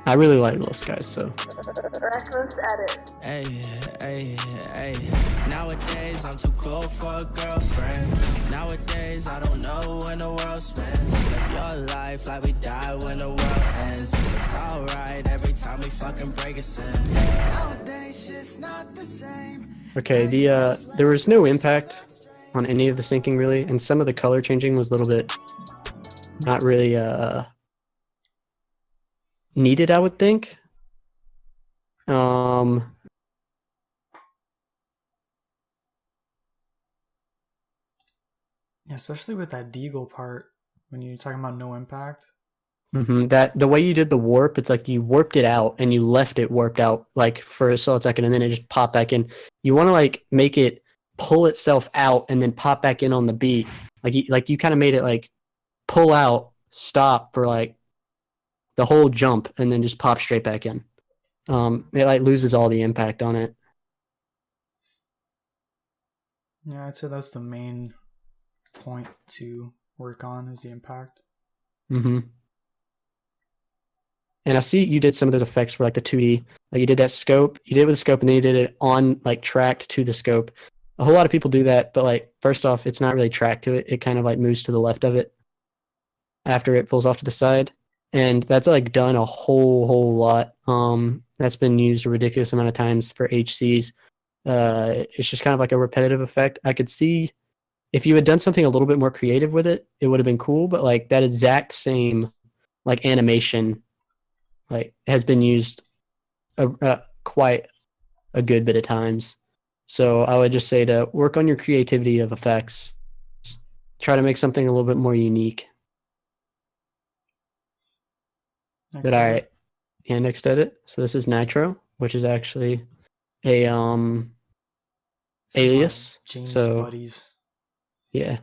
S2: I really like Little Skies, so.
S4: Reckless edit.
S8: Hey. Nowadays I'm too cool for a girlfriend. Nowadays I don't know when the world spins. Live your life like we die when the world ends. It's alright every time we fucking break a sin. Nowadays shit's not the same.
S2: Okay, there was no impact on any of the syncing really, and some of the color changing was a little bit not really needed, I would think.
S1: Yeah, especially with that Deagle part when you're talking about no impact.
S2: That the way you did the warp, it's like you warped it out and you left it warped out like for a solid second, and then it just popped back in. You want to like make it pull itself out and then pop back in on the beat. Like you kind of made it like pull out, stop for like the whole jump, and then just pop straight back in. It like loses all the impact on it.
S1: Yeah, I'd say that's the main point to work on is the impact.
S2: And I see you did some of those effects for like the 2D. Like you did that scope, you did it with the scope, and then you did it on like tracked to the scope. A whole lot of people do that, but like first off, it's not really tracked to it. It kind of like moves to the left of it after it pulls off to the side. And that's like done a whole lot. That's been used a ridiculous amount of times for HCs. It's just kind of like a repetitive effect. I could see if you had done something a little bit more creative with it, it would have been cool. But like that exact same like animation like has been used quite a good bit of times. So I would just say to work on your creativity of effects. Try to make something a little bit more unique. But all right, yeah, next edit. So this is Nitro, which is actually a alias.
S1: James
S2: so
S1: buddies.
S2: Yeah.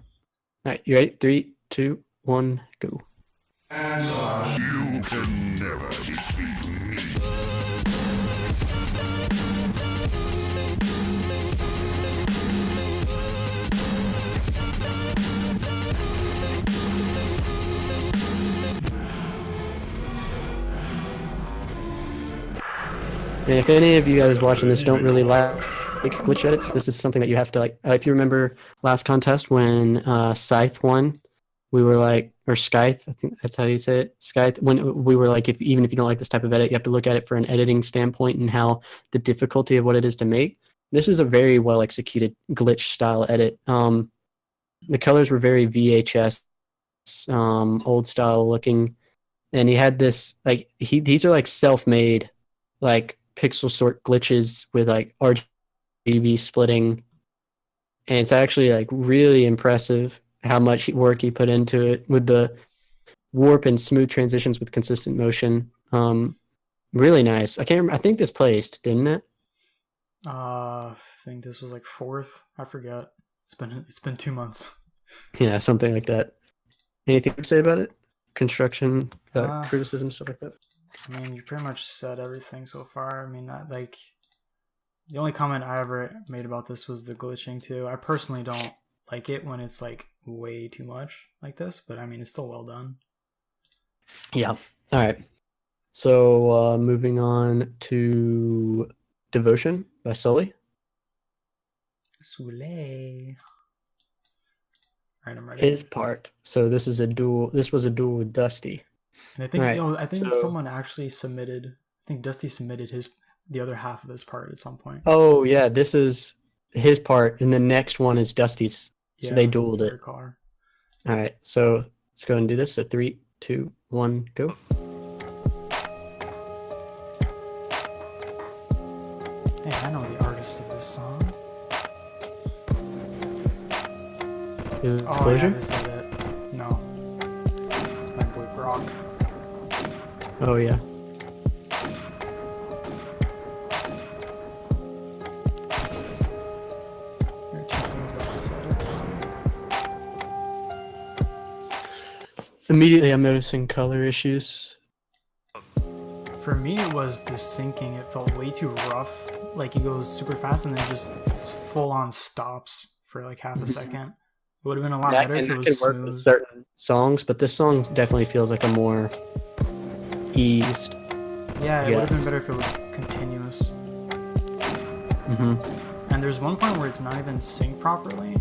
S2: All right, you ready? 3, 2, 1, go.
S3: You can never defeat me.
S2: And if any of you guys watching this don't really like glitch edits, this is something that you have to like. If you remember last contest when Scythe won, we were like, or Scythe, I think that's how you say it, Scythe. When we were like, even if you don't like this type of edit, you have to look at it for an editing standpoint and how the difficulty of what it is to make. This was a very well executed glitch style edit. The colors were very VHS, old style looking, and he had this like these are like self-made, like pixel sort glitches with like RGB splitting, and it's actually like really impressive how much work he put into it with the warp and smooth transitions with consistent motion. Really nice. I think this placed, didn't it?
S1: I think this was like 4th. I forget. It's been 2 months.
S2: Yeah, something like that. Anything to say about it? Construction, criticism, stuff like that.
S1: I mean, you pretty much said everything so far. I mean, like the only comment I ever made about this was the glitching too. I personally don't like it when it's like way too much like this, but I mean, it's still well done.
S2: Yeah. All right. So moving on to Devotion by Sully.
S1: Soleil. All right, I'm ready.
S2: His part. So this was a duel with Dusty.
S1: And I think
S2: right,
S1: I think
S2: so,
S1: someone actually submitted. I think Dusty submitted the other half of his part at some point.
S2: Oh yeah, this is his part, and the next one is Dusty's. So
S1: Yeah,
S2: they dueled it.
S1: Car.
S2: All right, so let's go and do this. So 3, 2, 1, go.
S1: Hey, I know the artist of this song.
S2: Is it
S1: Oh,
S2: Disclosure?
S1: yeah, this is it. No, it's my boy Brock.
S2: Oh yeah.
S1: There are 2 things about this edit.
S2: Immediately, I'm noticing color issues.
S1: For me, it was the syncing. It felt way too rough. Like he goes super fast and then just full on stops for like half a second. It would have been a lot better if it was
S2: work with
S1: smooth.
S2: certain songs, but this song definitely feels like a more eased.
S1: Yeah, it would have been better if it was continuous. And there's one point where it's not even synced properly.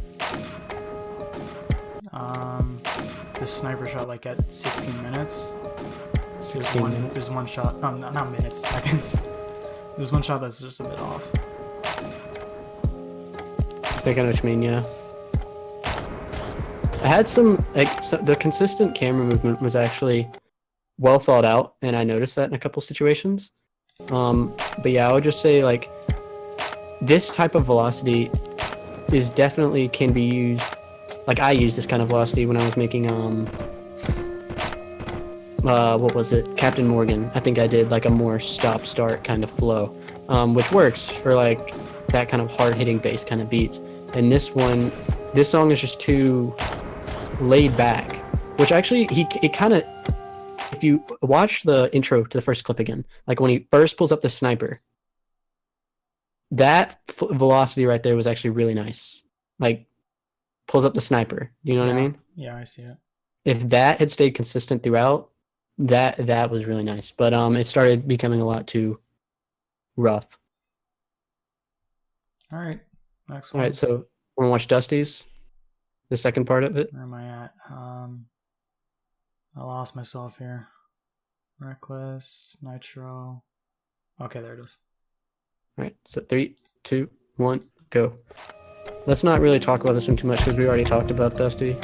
S1: The sniper shot like at 16 minutes. There's one shot, not minutes, seconds. There's one shot that's just a bit off.
S2: I think I know what you mean, yeah. I had some, the consistent camera movement was actually well thought out, and I noticed that in a couple situations. But yeah, I would just say, like, this type of velocity is definitely can be used, like I used this kind of velocity when I was making, what was it? Captain Morgan. I think I did like a more stop-start kind of flow, which works for like that kind of hard-hitting bass kind of beats. And this song is just too laid back, which actually it kind of, if you watch the intro to the first clip again, like when he first pulls up the sniper, that velocity right there was actually really nice. Like pulls up the sniper. You know what I mean?
S1: Yeah, I see it.
S2: If that had stayed consistent throughout, that was really nice. But it started becoming a lot too rough.
S1: All right, next
S2: All
S1: one.
S2: right, so want to watch Dusty's, the second part of it?
S1: Where am I at? I lost myself here. Reckless, Nitro. Okay, there it is.
S2: All right, so 3, 2, 1, go. Let's not really talk about this one too much because we already talked about Dusty.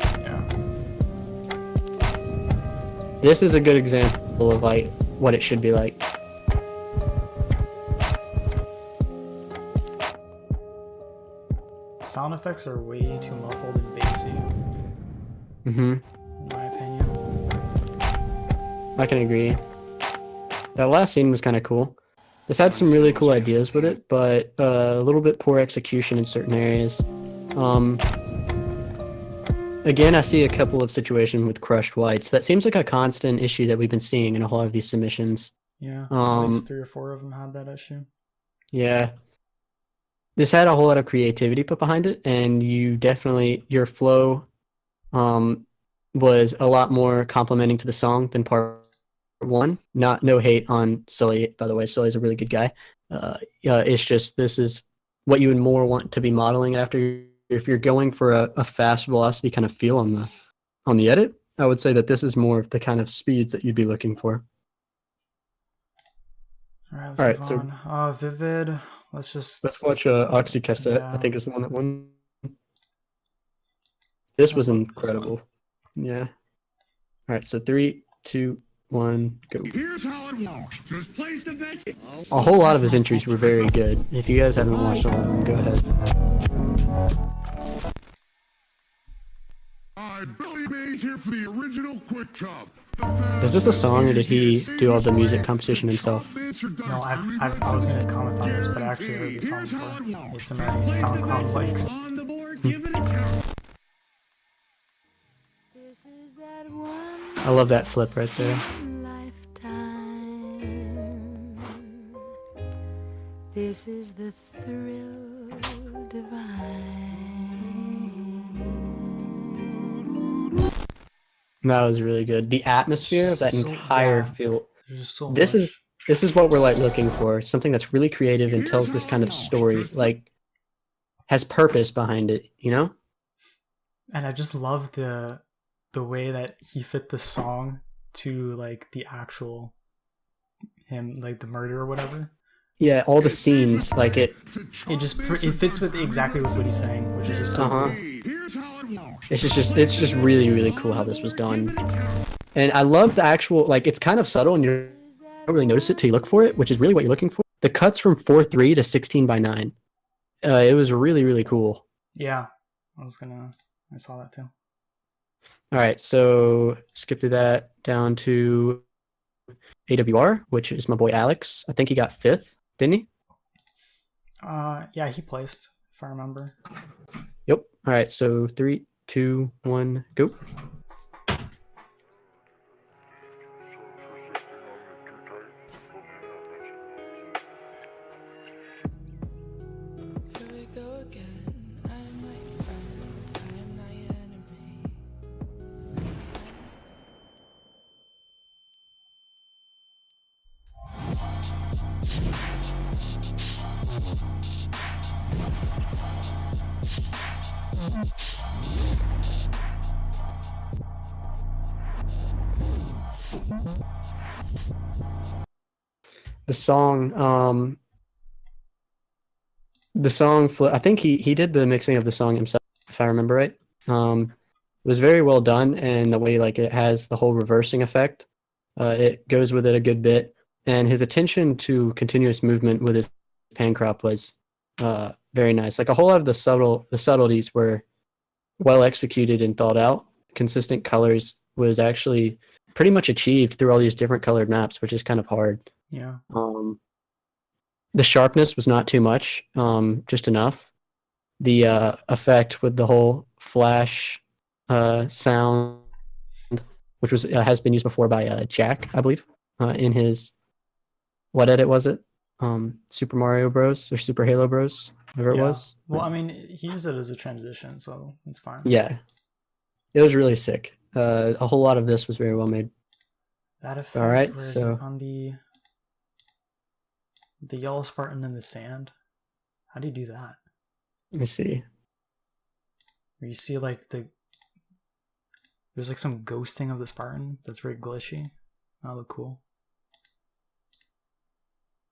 S1: Yeah.
S2: This is a good example of like what it should be like.
S1: Sound effects are way too muffled and bassy,
S2: In
S1: my opinion.
S2: I can agree. That last scene was kind of cool. This had some really cool ideas with it, but a little bit poor execution in certain areas. Again, I see a couple of situations with crushed whites. That seems like a constant issue that we've been seeing in a lot of these submissions.
S1: Yeah, at least 3 or 4 of them had that issue.
S2: Yeah. This had a whole lot of creativity put behind it, and your flow was a lot more complimenting to the song than part 1. No hate on Sully, by the way. Sully's a really good guy. It's just this is what you would more want to be modeling after. If you're going for a fast velocity kind of feel on the edit, I would say that this is more of the kind of speeds that you'd be looking for.
S1: All right, let's move on. Vivid. Let's
S2: watch Oxy Cassette.
S1: Yeah.
S2: I think is the one that won. This was incredible. Yeah. All right, so 3, 2, 1, go.
S5: Here's how it works. Just place the bet.
S2: A whole lot of his entries were very good. If you guys haven't watched all of them, go ahead.
S5: Billy Mays here for the original Quick Cup.
S2: Is this a song, or did he do all the music composition himself?
S1: No, I was going to comment on this, but I actually heard this song before. It's a SoundCloud likes.
S5: On the board, give it a count.
S2: I love that flip right there.
S9: This is the thrill divine.
S2: That was really good. The atmosphere of that entire field.
S1: So
S2: This is what we're like looking for. Something that's really creative and tells this kind of story, like has purpose behind it, you know?
S1: And I just love the way that he fit the song to like the actual him, like the murder or whatever.
S2: Yeah, all the scenes, like it
S1: fits with exactly with what he's saying, which is just so cool.
S2: It's just really, really cool how this was done. And I love the actual, like, it's kind of subtle and you don't really notice it till you look for it, which is really what you're looking for. The cuts from 4:3 to 16:9. It was really, really cool.
S1: Yeah, I saw that too.
S2: All right, so skip through that down to AWR, which is my boy Alex. I think he got 5th, didn't he?
S1: Yeah, he placed, if I remember.
S2: Yep. All right, so 3, 2, 1, go. The song, I think he did the mixing of the song himself, if I remember right. It was very well done, and the way like it has the whole reversing effect, it goes with it a good bit. And his attention to continuous movement with his pan crop was very nice. Like a whole lot of the subtleties were well executed and thought out. Consistent colors was actually pretty much achieved through all these different colored maps, which is kind of hard.
S1: Yeah.
S2: The sharpness was not too much, just enough. The effect with the whole flash sound, which was has been used before by Jack, I believe, in his what edit was it? Super Mario Bros. Or Super Halo Bros. Whatever it was.
S1: Well, I mean, he used it as a transition, so it's fine.
S2: Yeah, it was really sick. A whole lot of this was very well made.
S1: That effect.
S2: All right,
S1: where is
S2: so
S1: it? On the yellow Spartan in the sand. How do you do that?
S2: Let me see.
S1: Where you see like there's like some ghosting of the Spartan that's very glitchy. That look cool.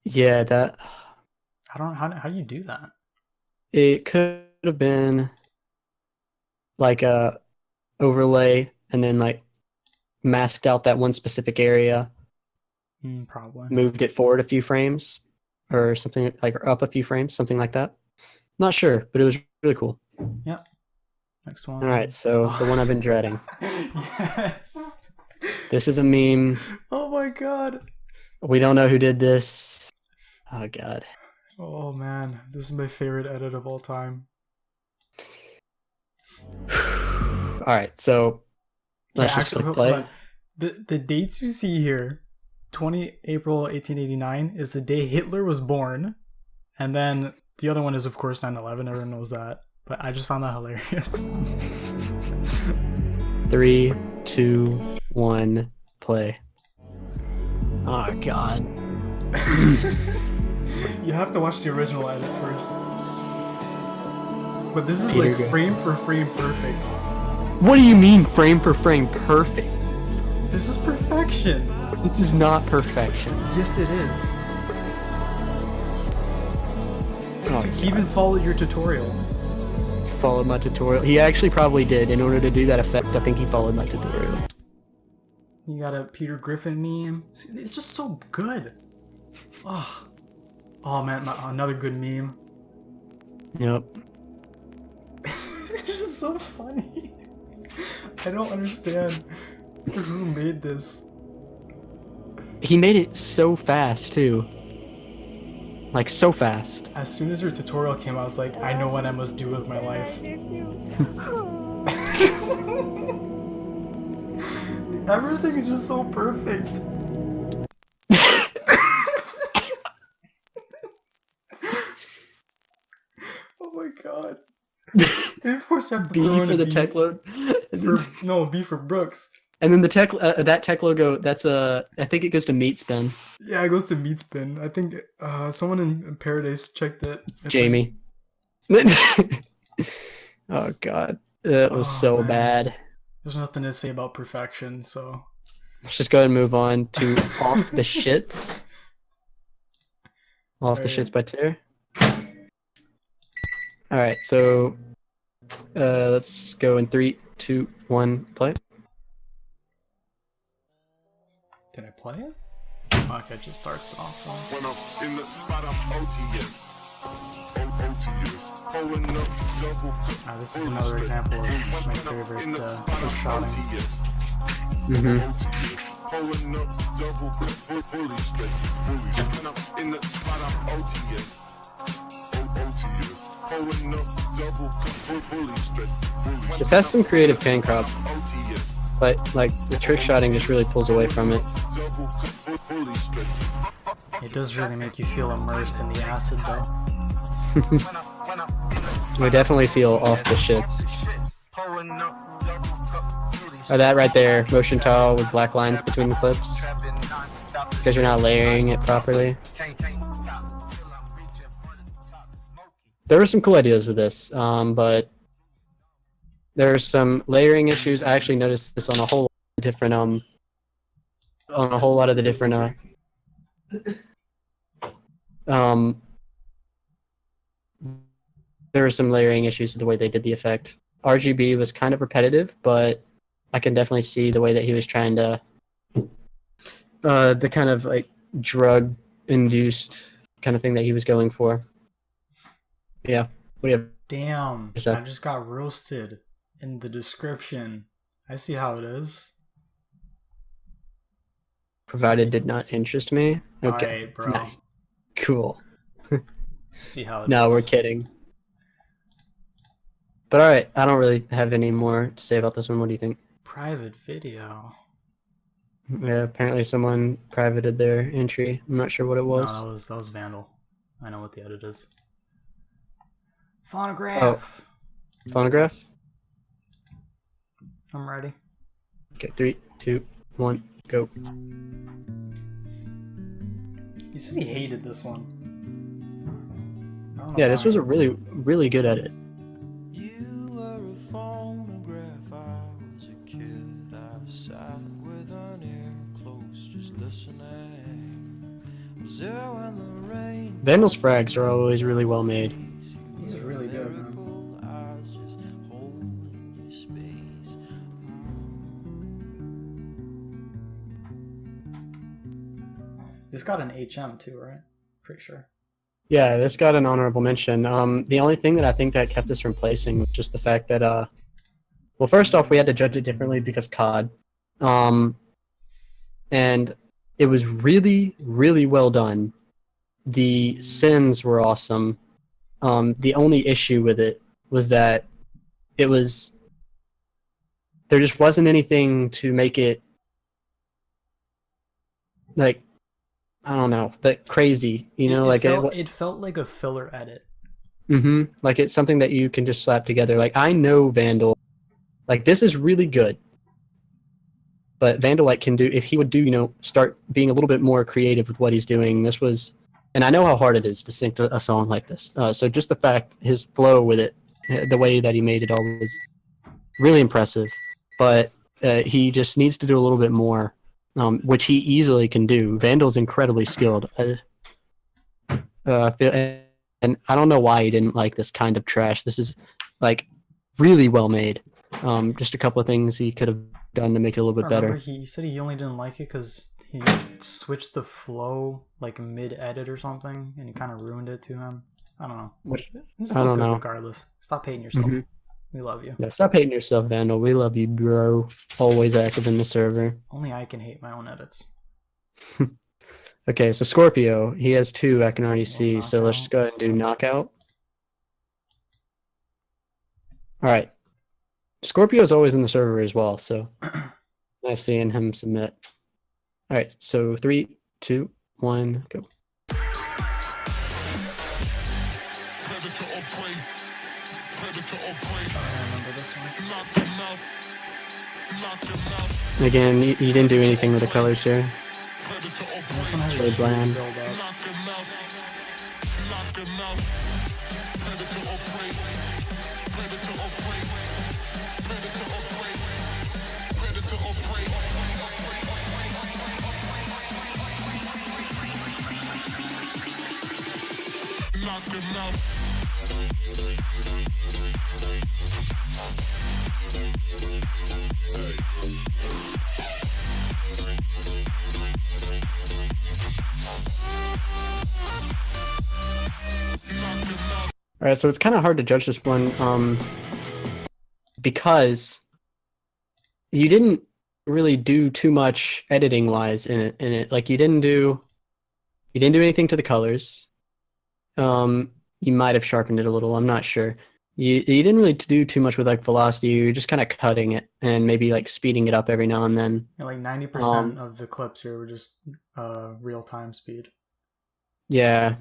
S2: Yeah, that.
S1: I don't know how do you do that?
S2: It could have been like a overlay and then like masked out that one specific area,
S1: Probably.
S2: moved it forward a few frames or something like, or up a few frames, something like that. Not sure, but it was really cool.
S1: Yep. Next one.
S2: All right, so the one I've been dreading.
S1: Yes.
S2: This is a meme.
S1: Oh my god.
S2: We don't know who did this. Oh god.
S1: Oh man, this is my favorite edit of all time.
S2: All right, so let's just click play.
S1: The dates you see here, 20 April 1889, is the day Hitler was born. And then the other one is, of course, 9/11. Everyone knows that. But I just found that hilarious.
S2: 3, 2, 1, play. Oh god.
S1: You have to watch the original edit first. But this is
S2: Peter
S1: like
S2: Griffin.
S1: frame for frame perfect.
S2: What do you mean frame per frame perfect?
S1: This is perfection.
S2: This is not perfection.
S1: Yes, it is.
S2: Oh,
S1: He even followed your tutorial.
S2: followed my tutorial. He actually probably did. In order to do that effect, I think he followed my tutorial.
S1: You got a Peter Griffin meme. See, it's just so good. Oh man, another good meme.
S2: Yep.
S1: This is so funny. I don't understand who made this.
S2: He made it so fast too. Like so fast.
S1: As soon as your tutorial came out, it's like, I know what I must do with my life. Everything is just so perfect. Oh my god. And of course you have to
S2: B
S1: throw in
S2: for
S1: a
S2: the
S1: B
S2: tech load.
S1: B for Brooks.
S2: And then the tech that tech logo, that's I think it goes to meat spin.
S1: Yeah, it goes to meat spin. I think someone in Paradise checked it.
S2: Jamie. Oh god. It was so
S1: man.
S2: bad.
S1: There's nothing to say about perfection, so
S2: Let's just go ahead and move on to Off the Shits. Off the
S1: Alright.
S2: Shits by Tear. Alright, so let's go in 3, 2, 1, play.
S1: did I play it? Okay, it just starts off.
S3: When I'm in the spot, I'm OTS. OTS. Pulling up double.
S1: This is another example of my favorite trick shotting.
S3: Pulling up double. Fully straight. Fully straight. When I'm in the spot, I'm OTS. OTS. Pulling up double. Fully straight.
S2: This has some creative pan crop, but like the trick shotting just really pulls away from it.
S1: It does really make you feel immersed in the acid, though.
S2: I definitely feel Off the Shits. Or that right there, motion tile with black lines between the clips. Because you're not layering it properly. there were some cool ideas with this, but there's some layering issues. I actually noticed this on a whole lot of different there were some layering issues with the way they did the effect. RGB was kind of repetitive, but I can definitely see the way that he was trying to the kind of like drug induced kind of thing that he was going for. Yeah. What do you have?
S1: Damn,
S2: What's that?
S1: I just got roasted in the description. I see how it is.
S2: Provided did not interest me. Okay.
S1: Alright, bro.
S2: Nice. Cool.
S1: See how it is.
S2: No, we're kidding. But alright, I don't really have any more to say about this one. What do you think?
S1: Private video.
S2: Yeah, apparently someone privated their entry. I'm not sure what it was.
S1: No, that was Vandal. I know what the edit is. Phonograph.
S2: Phonograph?
S1: I'm ready.
S2: Okay, 3, 2, 1, go.
S1: He says he hated this one. I don't know
S2: Yeah, this
S1: why.
S2: was a really good edit.
S5: You were a phonograph, I was a kid. I sat with an ear close, just listening. Was there when the rain
S2: Vandal's frags are always really well made.
S1: He's really good, man.
S5: eyes just holding your space.
S1: This got an HM too, right? Pretty sure.
S2: Yeah, this got an honorable mention. The only thing that I think that kept us from placing was just the fact that, well, first off, we had to judge it differently because COD. And it was really well done. The sins were awesome. The only issue with it was that there just wasn't anything to make it, like, I don't know, that crazy, you know,
S1: it felt like a filler edit.
S2: like it's something that you can just slap together. Like, I know Vandal, like, this is really good, but Vandal, like, can do, if he would do, you know, start being a little bit more creative with what he's doing. This was, and I know how hard it is to sync a song like this. So just the fact, his flow with it, the way that he made it all was really impressive. But he just needs to do a little bit more, which he easily can do. Vandal's incredibly skilled. I feel, and I don't know why he didn't like this kind of trash. This is, like, really well made. Just a couple of things he could have done to make it a little bit better.
S1: He said he only didn't like it because he switched the flow like mid-edit or something, and it kind of ruined it to him. I don't know. It's still good regardless. Stop hating yourself. We love you.
S2: Yeah, stop hating yourself, Vandal. We love you, bro. Always active in the server.
S1: Only I can hate my own edits.
S2: Okay, so Scorpio, he has 2 I can already see, so let's just go ahead and do knockout. Alright. Scorpio's always in the server as well, so nice seeing him submit. Alright, so 3, 2, 1, go.
S1: I remember this one.
S2: Again, you didn't do anything with the colors here.
S1: This one has
S2: Really
S1: a
S2: bland.
S1: build up.
S2: Alright, so it's kind of hard to judge this one, because you didn't really do too much editing-wise in it. Like, you didn't do anything to the colors. You might have sharpened it a little, I'm not sure. You didn't really do too much with, like, velocity. You were just kind of cutting it and maybe, like, speeding it up every now and then.
S1: Yeah, like 90% of the clips here were just real-time speed.
S2: Yeah.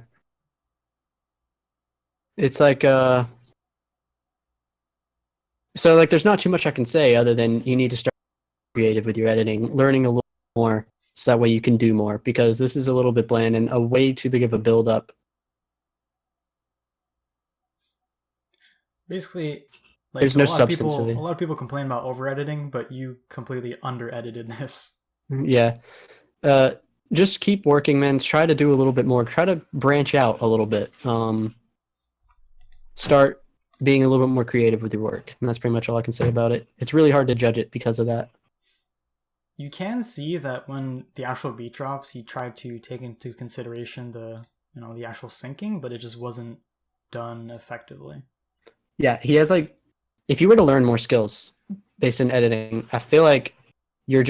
S2: It's like, so, like, there's not too much I can say other than you need to start creative with your editing, learning a little more, so that way you can do more, because this is a little bit bland and a way too big of a build-up.
S1: Basically, like
S2: There's
S1: so
S2: no
S1: a lot of
S2: substance
S1: people,
S2: really.
S1: a lot of people complain about over editing, but you completely under edited this.
S2: Yeah. Just keep working, man. Try to do a little bit more. Try to branch out a little bit. Start being a little bit more creative with your work, and that's pretty much all I can say about it. It's really hard to judge it because of that.
S1: You can see that when the actual beat drops, he tried to take into consideration the actual syncing, but it just wasn't done effectively.
S2: Yeah, he has like, if you were to learn more skills based in editing, I feel like your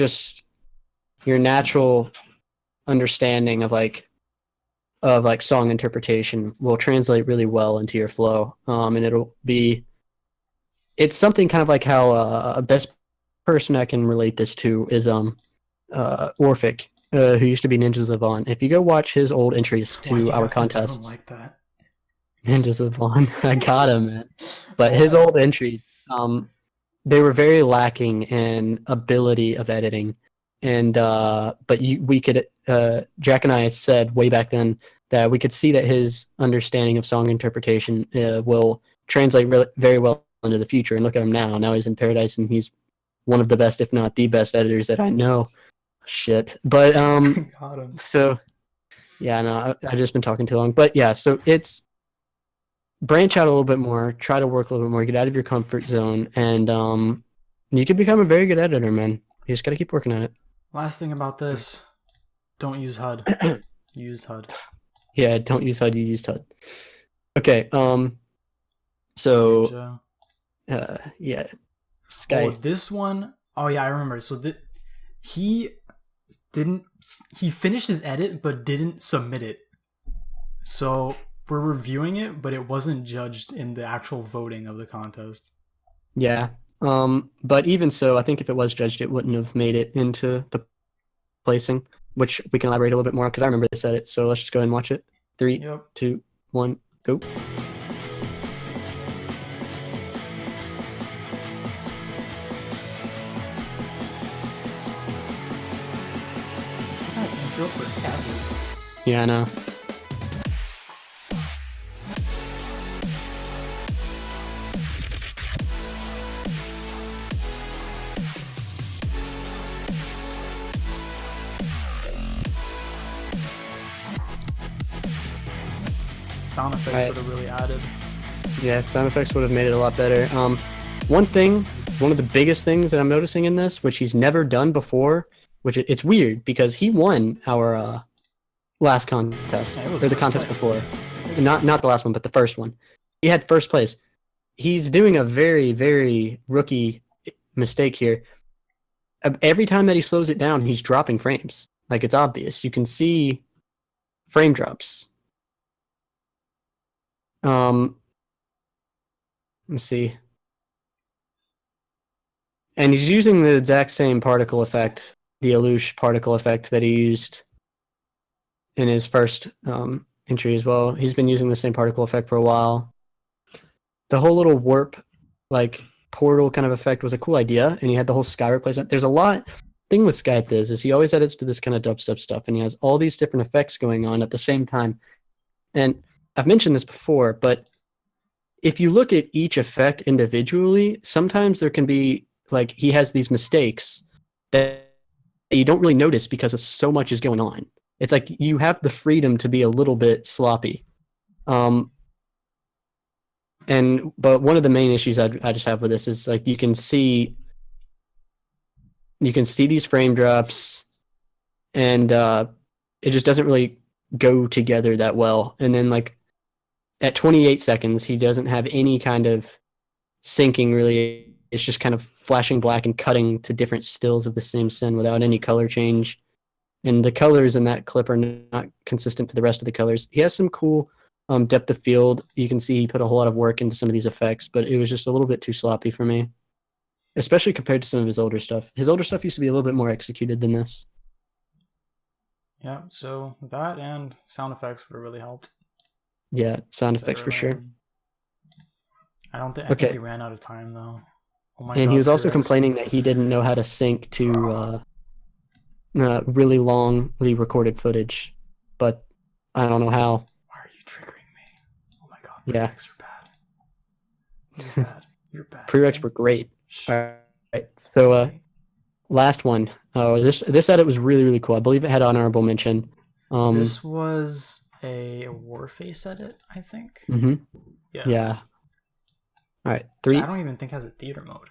S2: natural understanding of song interpretation will translate really well into your flow. And it's something kind of like how a best person I can relate this to is Orphic, who used to be Ninjas of Vaughn. If you go watch his old entries
S1: Why'd you
S2: to our
S1: have to do him
S2: contests,
S1: like that?
S2: Ninjas of Vaughn, I got him, man. But his old entries, they were very lacking in ability of editing, and we could Jack and I said way back then that we could see that his understanding of song interpretation will translate very well into the future. And look at him now. Now he's in Paradise, and he's one of the best, if not the best, editors that I know. Shit, but
S1: Got him.
S2: so yeah, no, I've just been talking too long. But yeah, so it's branch out a little bit more, try to work a little bit more, get out of your comfort zone, and you can become a very good editor, man. You just got to keep working at it.
S1: Last thing about this, don't use HUD. Use HUD.
S2: Yeah, don't use HUD, you use HUD. Okay, so yeah, Sky.
S1: Oh, this one. Oh yeah, I remember. So he finished his edit but didn't submit it. So we're reviewing it, but it wasn't judged in the actual voting of the contest.
S2: Yeah. But even so, I think if it was judged, it wouldn't have made it into the placing, which we can elaborate a little bit more because I remember this edit. So let's just go ahead and watch it. 3, 2, 1, go. Yeah, I know.
S1: Sound effects would have really added.
S2: Yeah, sound effects would have made it a lot better. One of the biggest things that I'm noticing in this, which he's never done before, which it's weird because he won our last contest, or the contest before. Not the last one, but the first one. He had first place. He's doing a very, very rookie mistake here. Every time that he slows it down, he's dropping frames. Like, it's obvious. You can see frame drops. Let's see. And he's using the exact same particle effect, the Alouche particle effect that he used in his first entry as well. He's been using the same particle effect for a while. The whole little warp, like, portal kind of effect was a cool idea, and he had the whole sky replacement. There's a lot. Thing with Skype is he always edits to this kind of dubstep stuff, and he has all these different effects going on at the same time. And I've mentioned this before, but if you look at each effect individually, sometimes there can be, like, he has these mistakes that you don't really notice because of so much is going on. It's like you have the freedom to be a little bit sloppy. But one of the main issues I just have with this is, like, you can see these frame drops, and it just doesn't really go together that well. And then, like, at 28 seconds, he doesn't have any kind of syncing really. It's just kind of flashing black and cutting to different stills of the same scene without any color change. And the colors in that clip are not consistent to the rest of the colors. He has some cool depth of field. You can see he put a whole lot of work into some of these effects, but it was just a little bit too sloppy for me, especially compared to some of his older stuff. His older stuff used to be a little bit more executed than this.
S1: Yeah, so that and sound effects would have really helped.
S2: Yeah, sound effects for sure.
S1: I think he ran out of time though. Oh my
S2: and
S1: God,
S2: he was also complaining that he didn't know how to sync to really longly recorded footage, but I don't know how.
S1: Why are you triggering me? Oh my God,
S2: yeah.
S1: are bad. You're bad. You're bad.
S2: Prereqs
S1: okay?
S2: were great.
S1: Shh.
S2: All right. So
S1: Okay.
S2: last one. This edit was really, really cool. I believe it had honorable mention.
S1: This was a Warface edit, I think.
S2: Mhm.
S1: Yes.
S2: Yeah. All right.
S1: Which
S2: 3.
S1: I don't even think has a theater mode.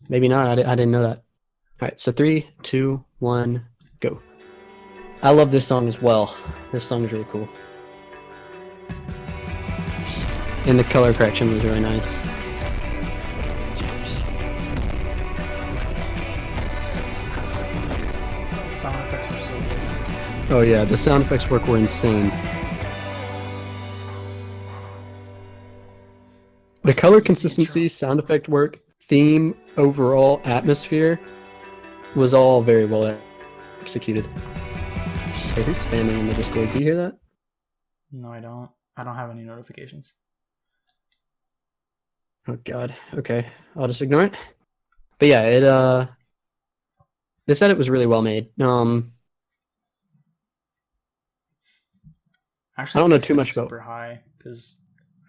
S2: Maybe not. I didn't know that. All right. So 3, 2, 1, go. I love this song as well. This song is really cool. And the color correction was really nice.
S1: Sound effects are so good.
S2: Oh yeah, the sound effects work were insane. The color consistency, sound effect work, theme, overall atmosphere was all very well executed. Hey, who's spamming in the Discord? Do you hear that?
S1: No, I don't. I don't have any notifications.
S2: Oh god. Okay, I'll just ignore it. But yeah, this edit was really well made.
S1: Actually,
S2: I don't know
S1: this
S2: too
S1: is
S2: much about-
S1: super high because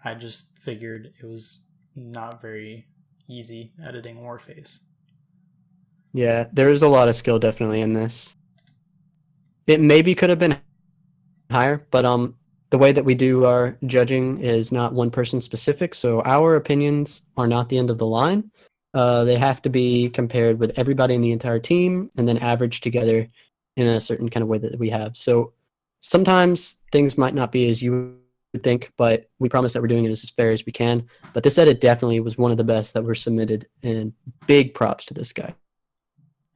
S1: I just figured it was not very easy editing Warface.
S2: Yeah, there is a lot of skill definitely in this. It maybe could have been higher, but the way that we do our judging is not one person specific, so our opinions are not the end of the line. They have to be compared with everybody in the entire team and then averaged together in a certain kind of way that we have. So sometimes things might not be as you would think, but we promise that we're doing it as fair as we can. But this edit definitely was one of the best that were submitted, and big props to this guy.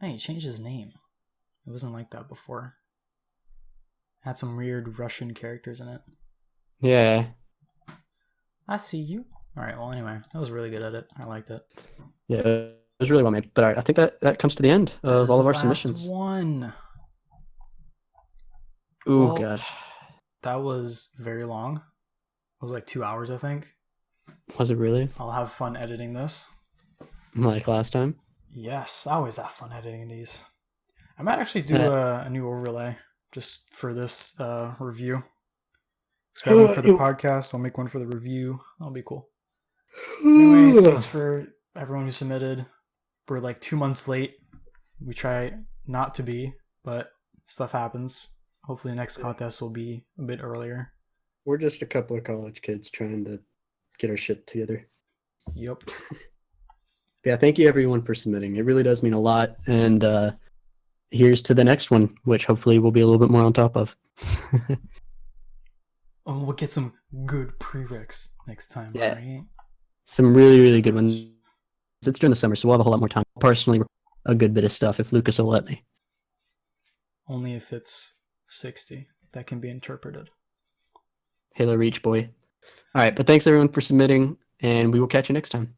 S1: Hey, he changed his name. It wasn't like that before. Had some weird Russian characters in it.
S2: Yeah.
S1: I see you. All right. Well, anyway, that was a really good edit. I liked it.
S2: Yeah, it was really well made. But all right, I think that comes to the end of all of our submissions.
S1: One.
S2: Ooh,
S1: Well,
S2: God.
S1: That was very long. It was like 2 hours, I think.
S2: Was it really?
S1: I'll have fun editing this.
S2: Like last time?
S1: Yes, I always have fun editing these. I might actually do a new overlay just for this review. So I have one for the podcast. I'll make one for the review. That'll be cool. Anyway, thanks for everyone who submitted. We're like 2 months late. We try not to be, but stuff happens. Hopefully next contest will be a bit earlier.
S2: We're just a couple of college kids trying to get our shit together.
S1: Yep.
S2: Yeah, thank you everyone for submitting. It really does mean a lot. And here's to the next one, which hopefully we'll be a little bit more on top of.
S1: Oh, we'll get some good prereqs next time,
S2: Yeah.
S1: right?
S2: Some really, really good ones. It's during the summer, so we'll have a whole lot more time. Personally, a good bit of stuff if Lucas will let me.
S1: Only if it's 60. That can be interpreted.
S2: Halo Reach, boy. All right, but thanks everyone for submitting, and we will catch you next time.